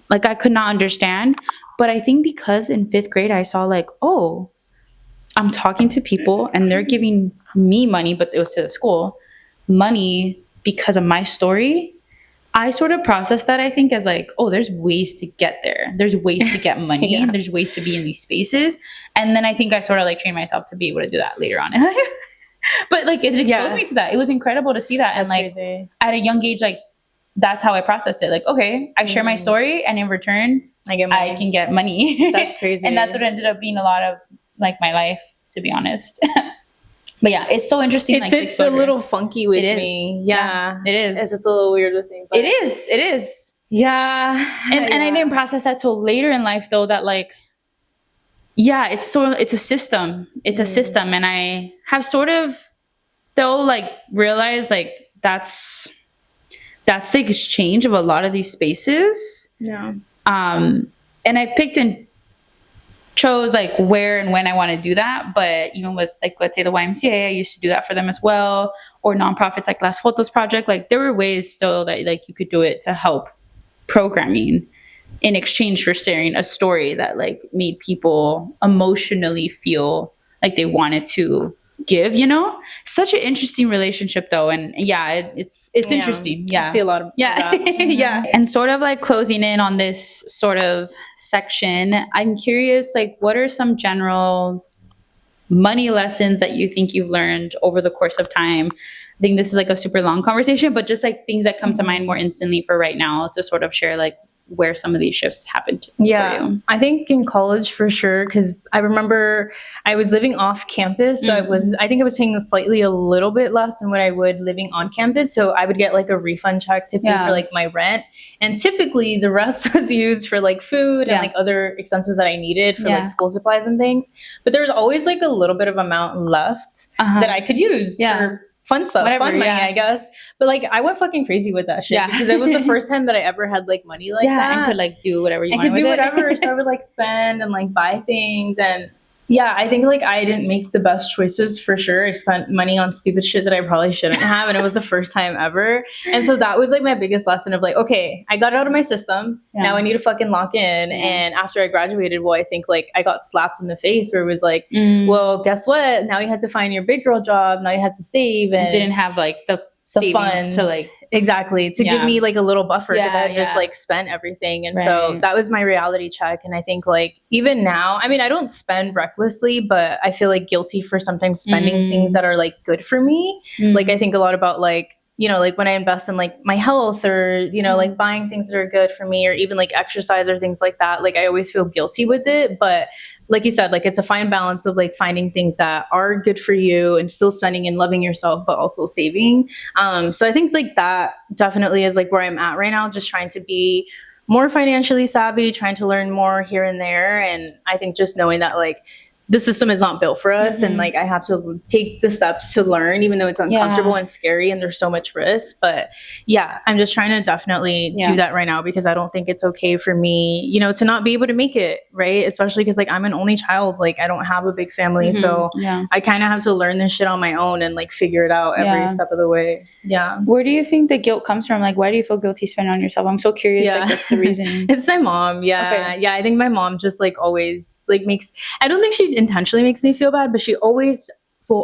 like I could not understand. But I think because in 5th grade I saw like, oh, I'm talking to people and they're giving me money, but it was to the school money because of my story. I sort of processed that, I think, as like, oh, there's ways to get there. There's ways to get money. There's ways to be in these spaces. And then I think I sort of like trained myself to be able to do that later on. But like it exposed me to that. It was incredible to see that. That's and like crazy. At a young age, like that's how I processed it. Like, okay, I share my story and in return, I can get money. That's crazy. And that's what ended up being a lot of like my life, to be honest. But it's so interesting. It's a little funky with me. Yeah, it is. It's a little weird with me. It is. Yeah. And I didn't process that till later in life though, that like, it's a system. It's a system. And I have sort of though like realized like that's the exchange of a lot of these spaces. Yeah. And I've picked and chose like where and when I want to do that. But even with like, let's say the YMCA, I used to do that for them as well. Or nonprofits like Las Fotos Project. Like there were ways still that like you could do it to help programming in exchange for sharing a story that like made people emotionally feel like they wanted to give, you know? Such an interesting relationship though. And yeah, it's interesting. Yeah. I see a lot of yeah. that. yeah. And sort of like closing in on this sort of section, I'm curious, like, what are some general money lessons that you think you've learned over the course of time? I think this is like a super long conversation, but just like things that come to mind more instantly for right now to sort of share like where some of these shifts happened for you. I think in college for sure, because I remember I was living off campus, so I think I was paying a little bit less than what I would living on campus, so I would get like a refund check to pay for like my rent, and typically the rest was used for like food and like other expenses that I needed for like school supplies and things, but there was always like a little bit of amount left that I could use for fun stuff, fun money, I guess. But like, I went fucking crazy with that shit because it was the first time that I ever had like money like that. And could like do whatever you wanted. I could do whatever. So I would like spend and like buy things. And yeah, I think like I didn't make the best choices for sure. I spent money on stupid shit that I probably shouldn't have. And it was the first time ever. And so that was like my biggest lesson of like, okay, I got it out of my system. Now I need to fucking lock in. And after I graduated, well, I think like I got slapped in the face where it was like, well, guess what? Now you had to find your big girl job. Now you had to save. And didn't have like the savings funds to like to give me like a little buffer because I had just like spent everything. And so that was my reality check. And I think like even now, I mean, I don't spend recklessly, but I feel like guilty for sometimes spending things that are like good for me. Like I think a lot about like, you know, like when I invest in like my health or, you know, like buying things that are good for me or even like exercise or things like that. Like I always feel guilty with it. But like you said, like it's a fine balance of like finding things that are good for you and still spending and loving yourself, but also saving. So I think like that definitely is like where I'm at right now, just trying to be more financially savvy, trying to learn more here and there. And I think just knowing that like the system is not built for us and like I have to take the steps to learn even though it's uncomfortable and scary and there's so much risk. But yeah, I'm just trying to definitely do that right now because I don't think it's okay for me, you know, to not be able to make it, right? Especially because like I'm an only child, like I don't have a big family. So I kind of have to learn this shit on my own and like figure it out every step of the way. Yeah. Where do you think the guilt comes from? Like why do you feel guilty spending on yourself? I'm so curious. Like what's the reason? It's my mom. Yeah. I think my mom just like always like I don't think she intentionally makes me feel bad, but she will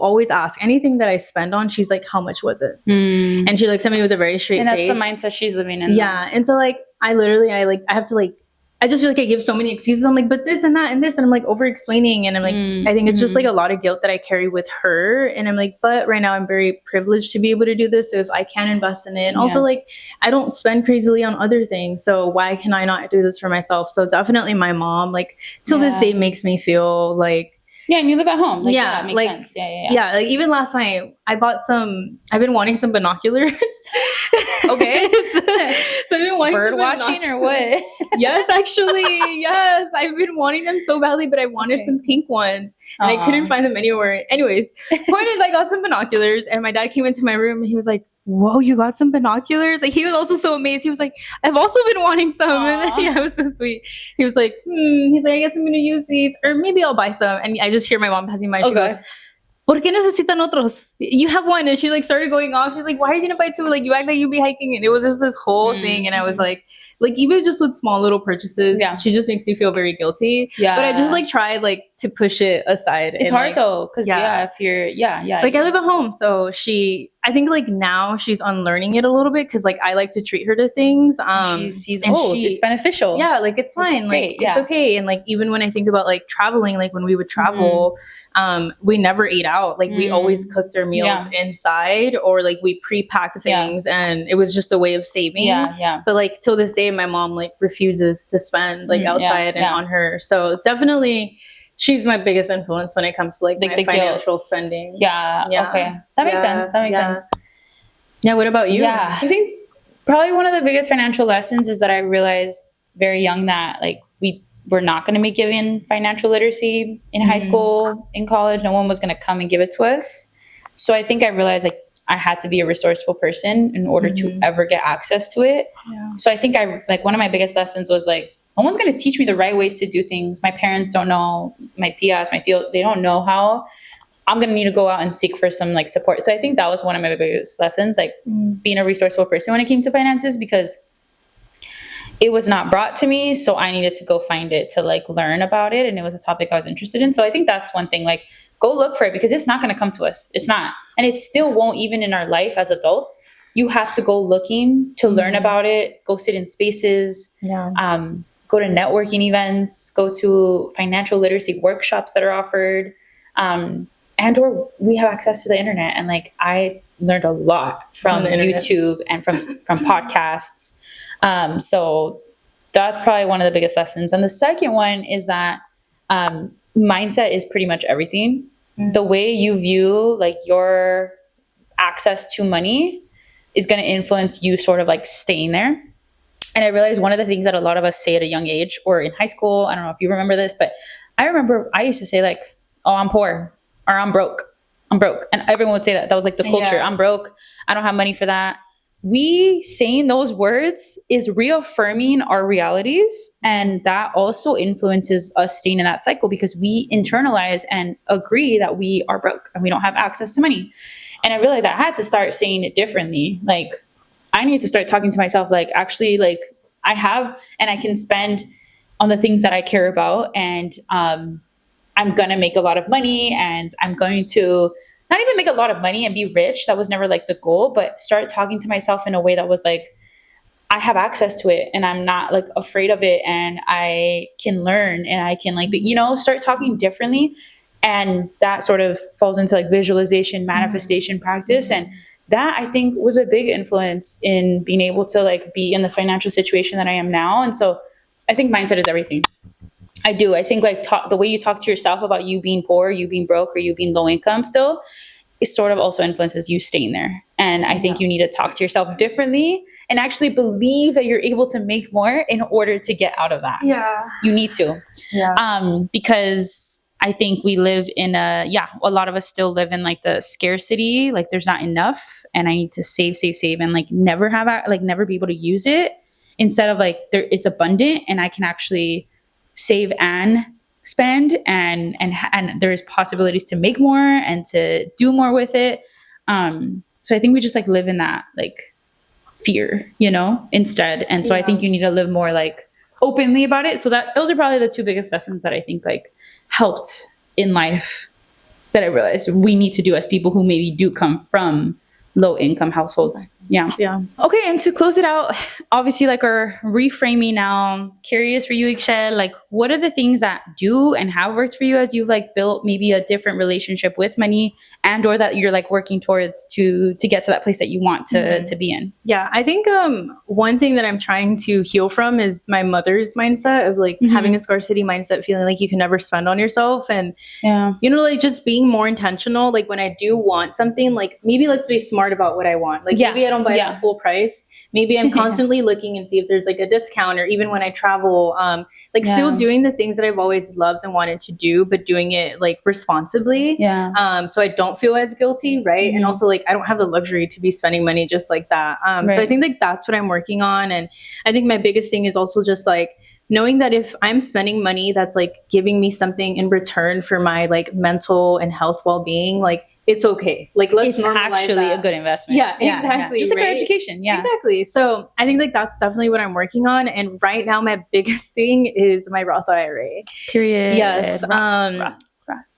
always ask anything that I spend on. She's like, how much was it? And she looks at me with a very straight face. And that's the mindset she's living in. Yeah. And so like, I have to like, I just feel like I give so many excuses. I'm like, but this and that and this. And I'm like over explaining. And I'm like, I think it's just like a lot of guilt that I carry with her. And I'm like, but right now I'm very privileged to be able to do this. So if I can invest in it, and also like, I don't spend crazily on other things. So why can I not do this for myself? So definitely my mom, like till this day makes me feel like, and you live at home. Like, that makes sense. Yeah, like even last night, I've been wanting some binoculars. Okay. So I've been wanting bird watching or what? Yes, actually. Yes. I've been wanting them so badly, but I wanted some pink ones and I couldn't find them anywhere. Anyways, point is I got some binoculars and my dad came into my room and he was like, whoa, you got some binoculars? Like he was also so amazed. He was like, I've also been wanting some. And it was so sweet. He was like, he's like, I guess I'm going to use these or maybe I'll buy some. And I just hear my mom passing by. She goes, ¿Por qué necesitan otros? You have one. And she like started going off. She's like, why are you going to buy two? Like you act like you'd be hiking. And it was just this whole thing. And I was like even just with small little purchases, she just makes me feel very guilty. Yeah. But I just like tried like to push it aside. It's hard though. Cause if you're, like I live at home. So I think like now she's unlearning it a little bit. Cause like I like to treat her to things. She sees, it's beneficial. Yeah. Like it's fine. It's like it's okay. And like, even when I think about like traveling, like when we would travel, we never ate out. Like we always cooked our meals inside or like we pre-packed things and it was just a way of saving. But like till this day, my mom like refuses to spend like outside and on her. So definitely she's my biggest influence when it comes to like my financial spending. Okay. That makes sense. Yeah. What about you? Yeah. I think probably one of the biggest financial lessons is that I realized very young that like we're not going to be given financial literacy in high school, in college. No one was going to come and give it to us. So I think I realized like I had to be a resourceful person in order to ever get access to it. So I think one of my biggest lessons was like, no one's going to teach me the right ways to do things. My parents don't know, my tias, my tío, they don't know how. I'm going to need to go out and seek for some like support. So I think that was one of my biggest lessons, like being a resourceful person when it came to finances, because it was not brought to me. So I needed to go find it to like learn about it. And it was a topic I was interested in. So I think that's one thing, like go look for it, because it's not going to come to us. It's not. And it still won't, even in our life as adults. You have to go looking to learn about it, go sit in spaces, go to networking events, go to financial literacy workshops that are offered. And or we have access to the internet. And like, I learned a lot from YouTube and from podcasts. So that's probably one of the biggest lessons. And the second one is that mindset is pretty much everything. The way you view like your access to money is going to influence you sort of like staying there. And I realized one of the things that a lot of us say at a young age or in high school, I don't know if you remember this, but I remember I used to say like, oh, I'm poor, or I'm broke. I'm broke. And everyone would say that. That was like the culture. I'm broke. I don't have money for that. We saying those words is reaffirming our realities. And that also influences us staying in that cycle, because we internalize and agree that we are broke and we don't have access to money. And I realized I had to start saying it differently. Like, I need to start talking to myself like, actually, like, I have and I can spend on the things that I care about. And I'm going to make a lot of money, and I'm going to not even make a lot of money and be rich. That was never like the goal, but start talking to myself in a way that was like, I have access to it and I'm not like afraid of it, and I can learn, and I can like, start talking differently. And that sort of falls into like visualization, manifestation practice. And that, I think, was a big influence in being able to like be in the financial situation that I am now. And so I think mindset is everything. I do. I think like the way you talk to yourself about you being poor, you being broke, or you being low income still, it sort of also influences you staying there. And I think you need to talk to yourself differently and actually believe that you're able to make more in order to get out of that. Yeah. You need to. Yeah. Because I think we live in a lot of us still live in like the scarcity, like there's not enough and I need to save and like never be able to use it, instead of like it's abundant and I can actually save and spend and there's possibilities to make more and to do more with it. So I think we just like live in that like fear, instead. And so I think you need to live more like openly about it. So those are probably the two biggest lessons that I think like helped in life that I realized we need to do as people who maybe do come from low income households. Yeah. Okay. And to close it out, obviously like our reframing now, curious for you, Ixchel, like what are the things that do and have worked for you as you've like built maybe a different relationship with money, and or that you're like working towards to get to that place that you want to be in? Yeah. I think one thing that I'm trying to heal from is my mother's mindset of like having a scarcity mindset, feeling like you can never spend on yourself. And, like just being more intentional. Like when I do want something, like maybe let's be smart about what I want. Like maybe I don't buy it at full price. Maybe I'm constantly looking and see if there's like a discount, or even when I travel, still doing the things that I've always loved and wanted to do, but doing it like responsibly. So I don't feel as guilty. Right. And also like, I don't have the luxury to be spending money just like that. So I think like that's what I'm working on. And I think my biggest thing is also just like knowing that if I'm spending money that's like giving me something in return for my like mental and health well-being, like it's okay. Like let's normalize actually that. A good investment. Yeah, exactly. Just like our education. Yeah, exactly. So I think like that's definitely what I'm working on. And right now my biggest thing is my Roth IRA. Period. Yes. Roth.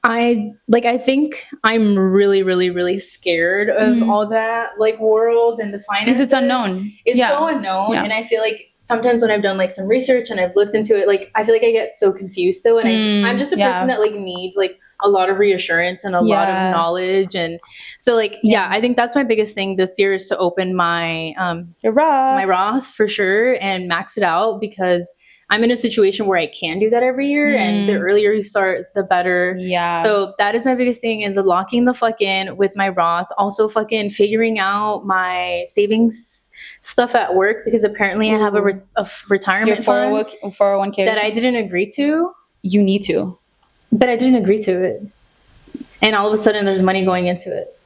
I think I'm really, really, really scared of all that like world and the finances. Because it's unknown. It's so unknown. Yeah. And I feel like sometimes when I've done like some research and I've looked into it, like I feel like I get so confused. So, and I'm just a person that like needs like a lot of reassurance and a lot of knowledge. And so like, I think that's my biggest thing this year is to open my, my Roth for sure and max it out, because I'm in a situation where I can do that every year, and the earlier you start, the better. Yeah. So that is my biggest thing, is locking the fuck in with my Roth. Also fucking figuring out my savings stuff at work, because apparently I have a retirement fund 401k that I didn't agree to. You need to. But I didn't agree to it. And all of a sudden there's money going into it.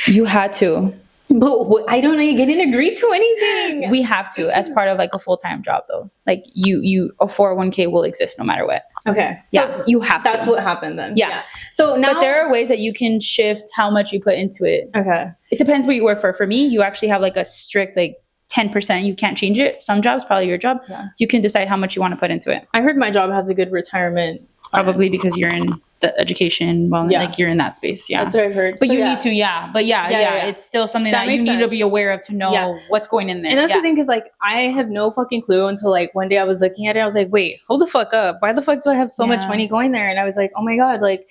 You had to. But I didn't agree to anything. We have to, as part of like a full-time job though. Like a 401k will exist no matter what. Okay. So you have to. That's what happened then. Yeah. So now. But there are ways that you can shift how much you put into it. Okay. It depends what you work for. For me, you actually have like a strict like 10%. You can't change it. Some jobs, probably your job, you can decide how much you want to put into it. I heard my job has a good retirement plan. Probably because you're in the education while like you're in that space. Yeah. That's what I've heard. But So, you need to, but it's still something that you need to be aware of to know what's going in there. And that's the thing, because like I have no fucking clue until like one day I was looking at it. I was like, wait, hold the fuck up. Why the fuck do I have so much money going there? And I was like, oh my God, like,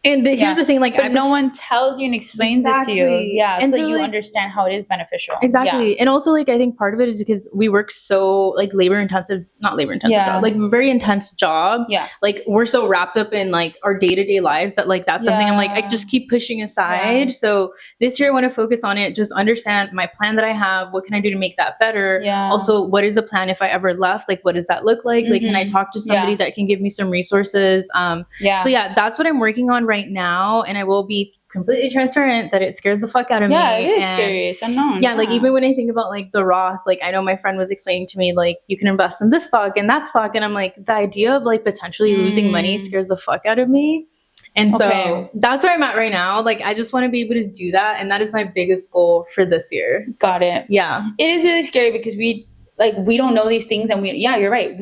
and here's the thing, like, but no one tells you and explains it to you. Yeah. And so you like, understand how it is beneficial. Exactly. Yeah. And also, like, I think part of it is because we work so like not labor intensive job, like very intense job. Yeah. Like we're so wrapped up in like our day-to-day lives that like, that's something I'm like, I just keep pushing aside. Yeah. So this year I want to focus on it. Just understand my plan that I have. What can I do to make that better? Yeah. Also, what is the plan if I ever left? Like, what does that look like? Like, can I talk to somebody that can give me some resources? So that's what I'm working on right now, and I will be completely transparent that it scares the fuck out of me. Yeah, it is scary. It's unknown. Yeah, like even when I think about like the Roth, like I know my friend was explaining to me like you can invest in this stock and that stock, and I'm like, the idea of like potentially losing money scares the fuck out of me. And so that's where I'm at right now. Like I just want to be able to do that, and that is my biggest goal for this year. Got it. Yeah, it is really scary because we don't know these things, and you're right.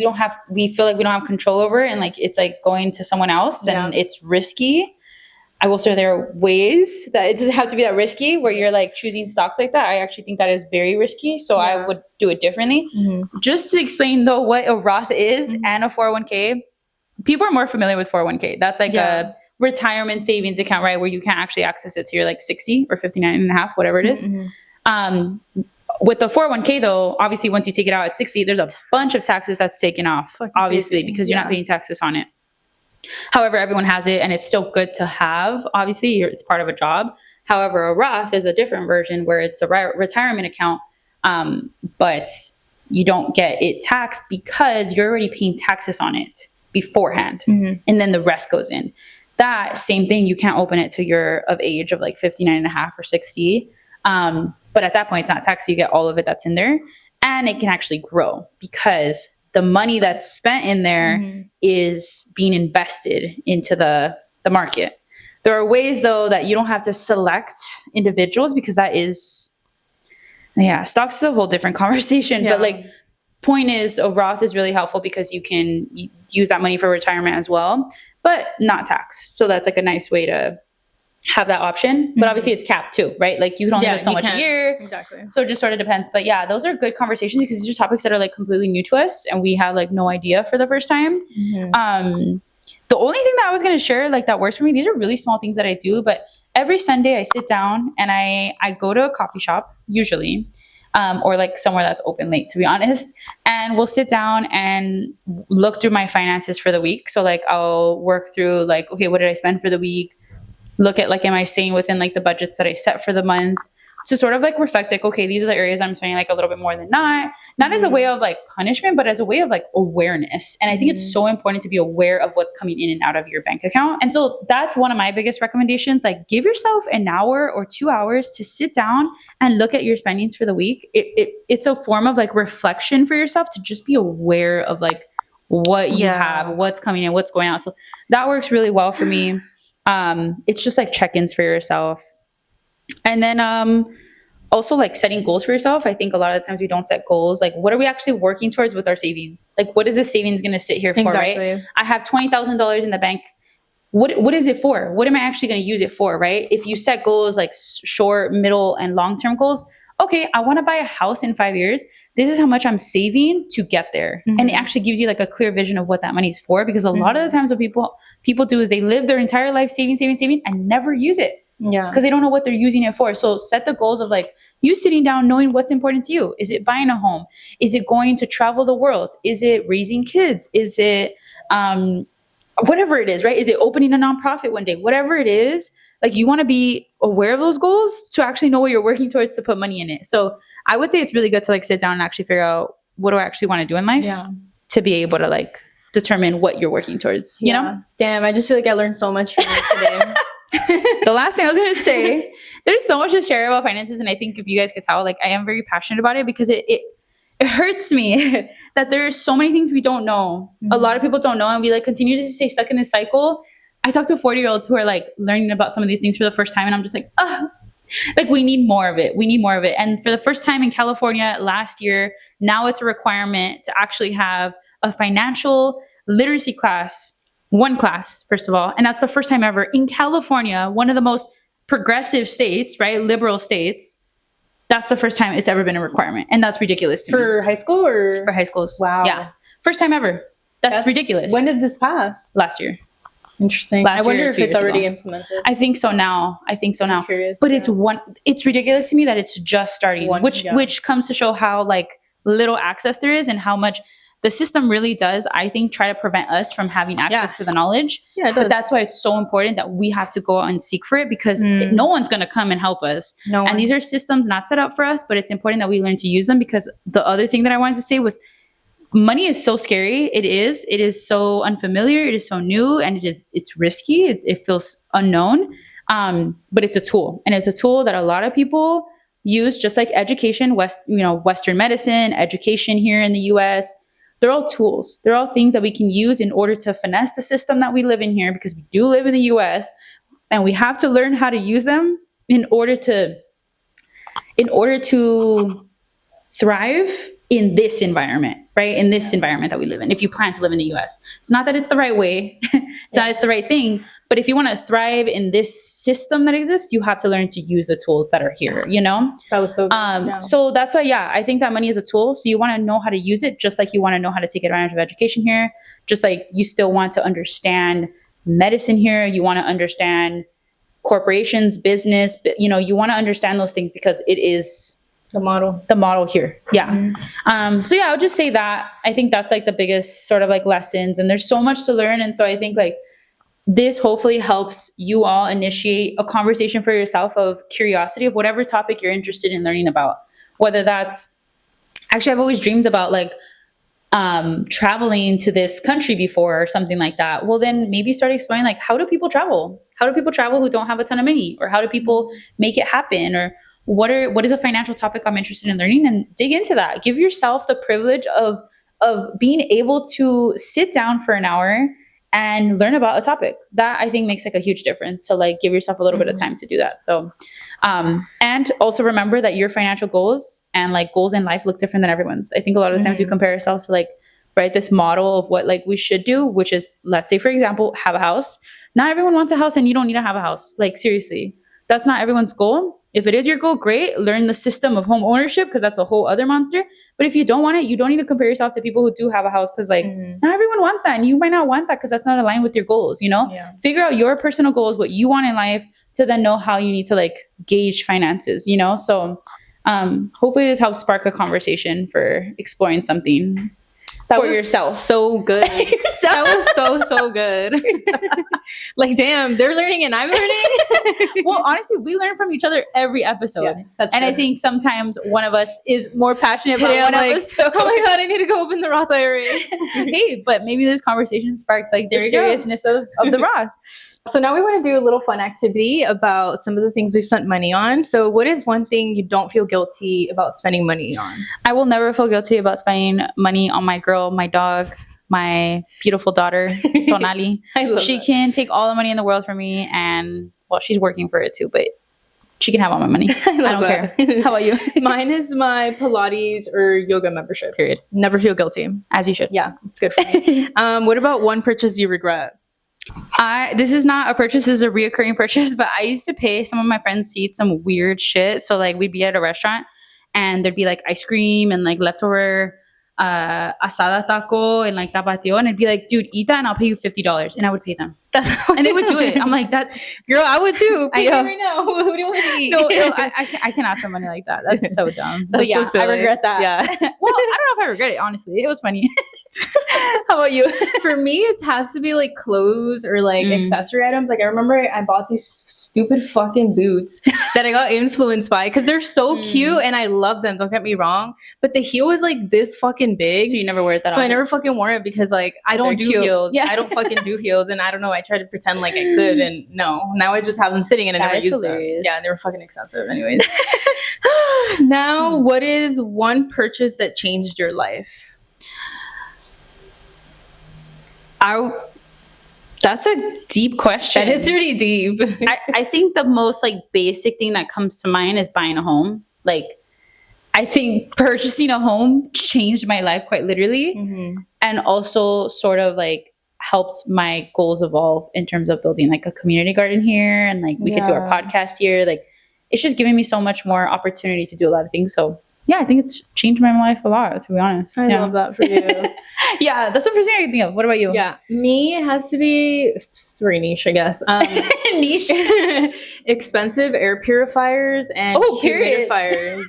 We feel like we don't have control over it, and like it's like going to someone else, and it's risky. I will say there are ways that it doesn't have to be that risky where you're like choosing stocks like that. I actually think that is very risky. So I would do it differently. Mm-hmm. Just to explain though what a Roth is and a 401k, people are more familiar with 401k. That's like a retirement savings account, right? Where you can't actually access it till you're like 60 or 59 and a half, whatever it is. Mm-hmm. With the 401k though, obviously once you take it out at 60, there's a bunch of taxes that's taken off, obviously, because you're not paying taxes on it. However, everyone has it, and it's still good to have. Obviously, it's part of a job. However, a Roth is a different version where it's a retirement account, but you don't get it taxed because you're already paying taxes on it beforehand, and then the rest goes in. That same thing, you can't open it till you're of age of like 59 and a half or 60. But at that point, it's not taxed, so you get all of it that's in there, and it can actually grow because the money that's spent in there is being invested into the market. There are ways though that you don't have to select individuals because that is, stocks is a whole different conversation. But like, point is, a Roth is really helpful because you can use that money for retirement as well, but not taxed. So that's like a nice way to have that option, but obviously it's capped too, right? Like you can only put so much a year. Exactly. So it just sort of depends. But yeah, those are good conversations because these are topics that are like completely new to us and we have like no idea for the first time. The only thing that I was going to share like that works for me, these are really small things that I do, but every Sunday I sit down and I go to a coffee shop usually, or like somewhere that's open late, to be honest. And we'll sit down and look through my finances for the week. So like I'll work through like, okay, what did I spend for the week? Look at like, am I staying within like the budgets that I set for the month? To sort of like reflect like, okay, these are the areas I'm spending like a little bit more than not as a way of like punishment, but as a way of like awareness. And I think it's so important to be aware of what's coming in and out of your bank account. And so that's one of my biggest recommendations. Like give yourself an hour or 2 hours to sit down and look at your spendings for the week. It's a form of like reflection for yourself to just be aware of like what you have, what's coming in, what's going out. So that works really well for me. It's just like check-ins for yourself. And then also like setting goals for yourself. I think a lot of the times we don't set goals. Like what are we actually working towards with our savings? Like what is this savings going to sit here for, right? I have $20,000 in the bank. What is it for? What am I actually going to use it for, right? If you set goals like short, middle, and long-term goals, okay, I want to buy a house in 5 years. This is how much I'm saving to get there. And it actually gives you like a clear vision of what that money is for. Because a lot of the times what people do is they live their entire life saving, and never use it. Yeah. Because they don't know what they're using it for. So set the goals of like you sitting down, knowing what's important to you. Is it buying a home? Is it going to travel the world? Is it raising kids? Is it whatever it is, right? Is it opening a nonprofit one day? Whatever it is, like you want to be aware of those goals to actually know what you're working towards to put money in it. So I would say it's really good to like sit down and actually figure out what do I actually want to do in life to be able to like determine what you're working towards, you know? Damn, I just feel like I learned so much from you today. The last thing I was going to say, there's so much to share about finances. And I think if you guys could tell, like I am very passionate about it because it hurts me that there are so many things we don't know. A lot of people don't know. And we like continue to stay stuck in this cycle. I talk to 40-year-olds who are like learning about some of these things for the first time. And I'm just like, like we need more of it. We need more of it. And for the first time in California last year, now it's a requirement to actually have a financial literacy class One class, first of all. And that's the first time ever in California, one of the most progressive states, right? Liberal states. That's the first time it's ever been a requirement. And that's ridiculous to me. For high school or? For high schools. Wow. Yeah. First time ever. That's ridiculous. When did this pass? Last year. Interesting. I wonder if it's already implemented. I think so now. I'm curious. But it's ridiculous to me that it's just starting, which comes to show how like little access there is and how much the system really does, I think, try to prevent us from having access to the knowledge. Yeah, it does. But that's why it's so important that we have to go out and seek for it, because no one's going to come and help us. And these are systems not set up for us, but it's important that we learn to use them, because the other thing that I wanted to say was money is so scary. It is so unfamiliar. It is so new, and it's risky. It feels unknown. But it's a tool, and it's a tool that a lot of people use, just like education, Western medicine, education here in the US. They're all tools. They're all things that we can use in order to finesse the system that we live in here, because we do live in the US, and we have to learn how to use them in order to thrive in this environment, right? In this environment that we live in, if you plan to live in the US. It's not that it's the right way. It's not it's the right thing. But if you want to thrive in this system that exists, you have to learn to use the tools that are here, That was so good. So that's why, I think that money is a tool. So you want to know how to use it, just like you want to know how to take advantage of education here. Just like you still want to understand medicine here. You want to understand corporations, business, you want to understand those things, because it is the model here. Yeah. Mm-hmm. So I would just say that I think that's like the biggest sort of like lessons, and there's so much to learn. And so I think like this hopefully helps you all initiate a conversation for yourself of curiosity of whatever topic you're interested in learning about. Whether that's, actually, I've always dreamed about like traveling to this country before or something like that. Well, then maybe start exploring like, how do people travel? How do people travel who don't have a ton of money? Or how do people make it happen? Or what is a financial topic I'm interested in learning? And dig into that. Give yourself the privilege of being able to sit down for an hour and learn about a topic. That I think makes like a huge difference. So like give yourself a little bit of time to do that. So, and also remember that your financial goals and like goals in life look different than everyone's. I think a lot of the times we compare ourselves to like, right, this model of what like we should do, which is, let's say for example, have a house. Not everyone wants a house, and you don't need to have a house. Like seriously, that's not everyone's goal. If it is your goal, great. Learn the system of home ownership, because that's a whole other monster. But if you don't want it, you don't need to compare yourself to people who do have a house, because like not everyone wants that, and you might not want that because that's not aligned with your goals. Figure out your personal goals, what you want in life, to then know how you need to like gauge finances. So hopefully this helps spark a conversation for exploring something for yourself. So good. That was so good. Like, damn, they're learning and I'm learning. Well, honestly, we learn from each other every episode. Yeah, that's true. I think sometimes one of us is more passionate Today, about one like, episode. Oh my God, I need to go open the Roth IRA. Hey, but maybe this conversation sparked like the seriousness of the Roth. So now we want to do a little fun activity about some of the things we've spent money on. So what is one thing you don't feel guilty about spending money on? I will never feel guilty about spending money on my girl, my dog, my beautiful daughter, Tonali. She can take all the money in the world from me, and well, she's working for it too, but she can have all my money. I don't care. How about you? Mine is my Pilates or yoga membership. Period. Never feel guilty. As you should. Yeah, it's good for me. What about one purchase you regret? This is not a purchase, this is a reoccurring purchase, but I used to pay some of my friends to eat some weird shit. So like we'd be at a restaurant and there'd be like ice cream and like leftover asada taco and like tapatio, and I'd be like, dude, eat that and I'll pay you $50. And I would pay them. And they would do it. I'm like, that girl, I would too. Pay me right now. Who do you want to eat? No, I can't ask for money like that. That's so dumb. But yeah, so I regret that. Yeah. Well, I don't know if I regret it, honestly. It was funny. How about you? For me, it has to be like clothes or like accessory items. Like I remember I bought these stupid fucking boots that I got influenced by because they're so cute and I love them. Don't get me wrong. But the heel is like this fucking big. So you never wear it that often? I never fucking wore it because like I don't do heels. Yeah. I don't fucking do heels, and I don't know. I tried to pretend like I could, and no. Now I just have them sitting and I never use hilarious. Them. Yeah, they were fucking expensive. Anyways. Now, what is one purchase that changed your life? That's a deep question. That is really deep. I think the most like basic thing that comes to mind is buying a home. Like, I think purchasing a home changed my life quite literally. And also sort of like helped my goals evolve in terms of building like a community garden here, and like we could do our podcast here. Like it's just giving me so much more opportunity to do a lot of things. So yeah, I think it's changed my life a lot, to be honest. I love that for you. Yeah, that's the first thing I can think of. What about you? Yeah, me has to be, it's very niche, I guess. Niche. Expensive air purifiers and humidifiers.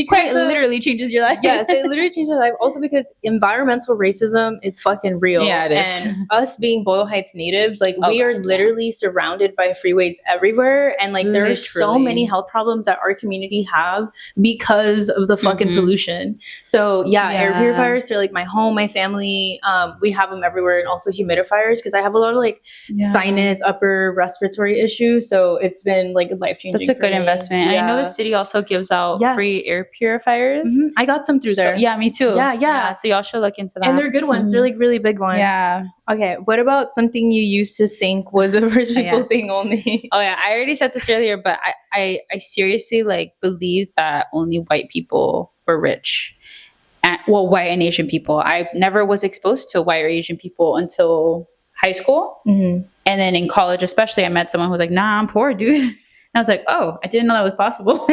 Quite literally changes your life. Yes, it literally changes your life. Also because environmental racism is fucking real. Yeah, it is. And us being Boyle Heights natives, like we are literally surrounded by freeways everywhere. And like there are so many health problems that our community have because of the fucking pollution. So air purifiers to like my home, my family, we have them everywhere, and also humidifiers because I have a lot of like sinus, upper respiratory issues. So it's been like life changing. That's a good investment. And I know the city also gives out free air purifiers. I got some through there. Yeah, me too. Yeah. So y'all should look into that. And they're good ones. They're like really big ones. Yeah. Okay. What about something you used to think was a rich people thing only? Oh yeah, I already said this earlier, but I seriously like believe that only white people were rich. White and Asian people. I never was exposed to white or Asian people until high school. And then in college, especially, I met someone who was like, nah, I'm poor, dude. And I was like, oh, I didn't know that was possible.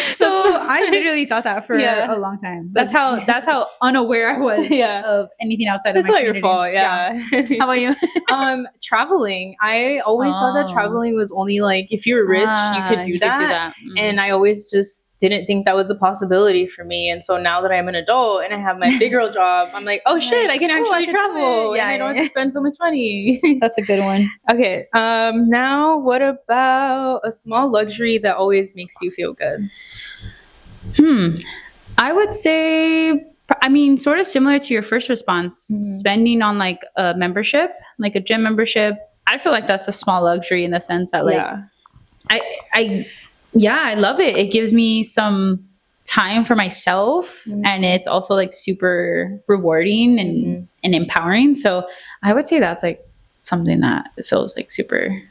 So I literally thought that for a long time. That's how unaware I was of anything outside of my community. That's not your fault. How about you? Traveling. I always thought that traveling was only like if you were rich, you could do that. And I always just didn't think that was a possibility for me. And so now that I'm an adult and I have my big girl job, I'm like, oh shit, I can actually travel and I don't have to spend so much money. That's a good one. Okay. Now what about a small luxury that always makes you feel good? I would say, I mean, sort of similar to your first response, spending on like a membership, like a gym membership. I feel like that's a small luxury in the sense that like, I love it. It gives me some time for myself, and it's also like super rewarding and empowering. So I would say that's like something that feels like super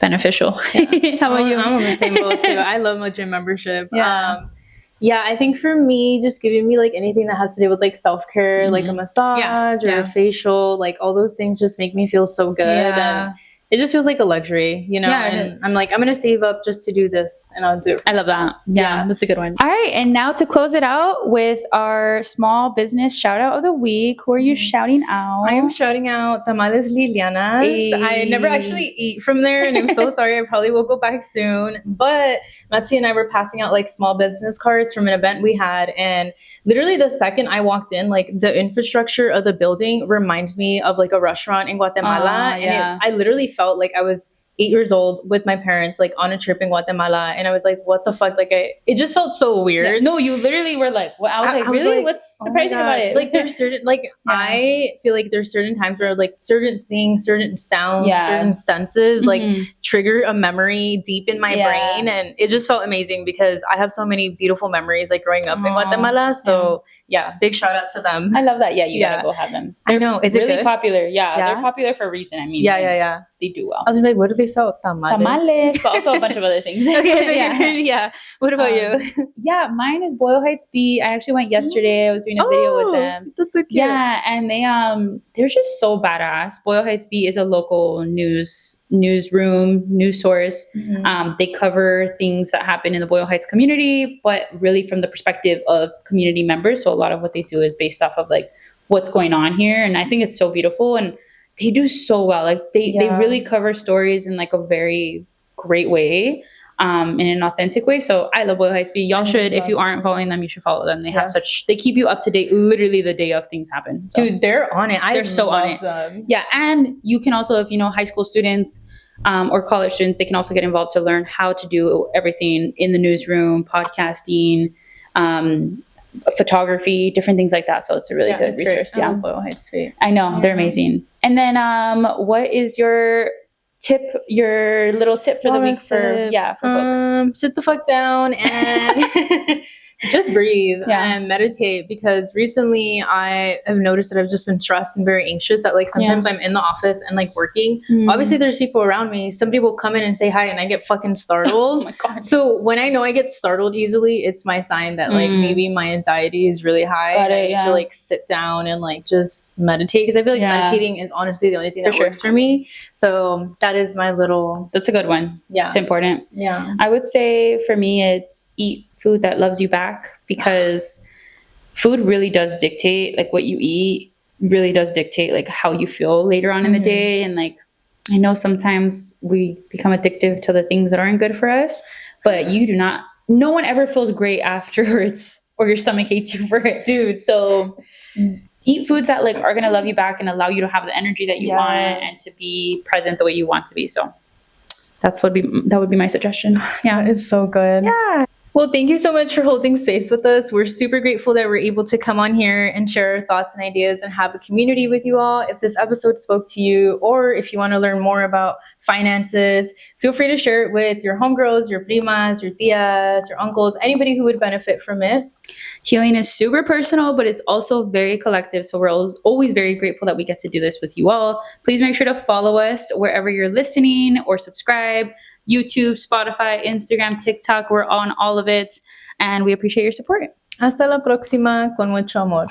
beneficial. How about you? I'm on the same boat too. I love my gym membership. I think for me, just giving me like anything that has to do with like self-care, like a massage or a facial, like all those things just make me feel so good. And it just feels like a luxury, you know? And I'm like, I'm going to save up just to do this, and I'll do it. I love that. Yeah, that's a good one. All right. And now to close it out with our small business shout out of the week. Who are you shouting out? I am shouting out Tamales Liliana's. I never actually eat from there, and I'm so sorry. I probably will go back soon. But Matsi and I were passing out like small business cards from an event we had. And literally the second I walked in, like the infrastructure of the building reminds me of like a restaurant in Guatemala. I literally felt like I was 8 years old with my parents, like on a trip in Guatemala. And I was like, what the fuck? Like it just felt so weird. Yeah. No, you literally were like, well, I was like, really? Like, what's surprising about it? Like there's certain, like, I feel like there's certain times where like certain things, certain sounds, certain senses, like trigger a memory deep in my brain. And it just felt amazing because I have so many beautiful memories like growing up in Guatemala. So big shout out to them. I love that. Yeah, you gotta go have them. I know. Is really it good? Popular. Yeah, they're popular for a reason. I mean, they do well. I was like, what do they sell? Tamales, but also a bunch of other things. What about you? Yeah, mine is Boyle Heights Beat. I actually went yesterday. I was doing a video with them. That's so cute. Yeah, and they're just so badass. Boyle Heights Beat is a local newsroom, news source. They cover things that happen in the Boyle Heights community, but really from the perspective of community members. So a lot of what they do is based off of like what's going on here, and I think it's so beautiful. And they do so well. Like they really cover stories in like a very great way, in an authentic way. So I love Boyle Heights Beat. Y'all should, if you aren't following them, you should follow them. They have they keep you up to date literally the day of things happen. So. Dude, they're on it. They're so on it. Them. Yeah. And you can also, if you know high school students, or college students, they can also get involved to learn how to do everything in the newsroom, podcasting, photography, different things like that. So it's a really good resource. Great. Boyle Heights Beat. I know, they're amazing. And then what is your little tip for the week for folks? Sit the fuck down and just breathe Yeah. and meditate, because recently I have noticed that I've just been stressed and very anxious, that like sometimes I'm in the office and like working. Obviously there's people around me. Somebody will come in and say hi and I get fucking startled. Oh my God. So when I know I get startled easily, it's my sign that like maybe my anxiety is really high. Got and I it, need to yeah. like sit down and like just meditate, because I feel like Yeah. meditating is honestly the only thing that sure. works for me. So that is my little, That's a good one. yeah. It's important. Yeah. I would say for me, it's eat food that loves you back, because food really does dictate, like what you eat really does dictate like how you feel later on in the day. And like, I know sometimes we become addictive to the things that aren't good for us, but no one ever feels great afterwards or your stomach hates you for it. Dude. So eat foods that like are going to love you back and allow you to have the energy that you Yes. want and to be present the way you want to be. So that would be my suggestion. Yeah, it's so good. Yeah. Well, thank you so much for holding space with us. We're super grateful that we're able to come on here and share our thoughts and ideas and have a community with you all. If this episode spoke to you, or if you want to learn more about finances, feel free to share it with your homegirls, your primas, your tias, your uncles, anybody who would benefit from it. Healing is super personal, but it's also very collective. So we're always very grateful that we get to do this with you all. Please make sure to follow us wherever you're listening, or subscribe. YouTube, Spotify, Instagram, TikTok. We're on all of it. And we appreciate your support. Hasta la próxima, con mucho amor.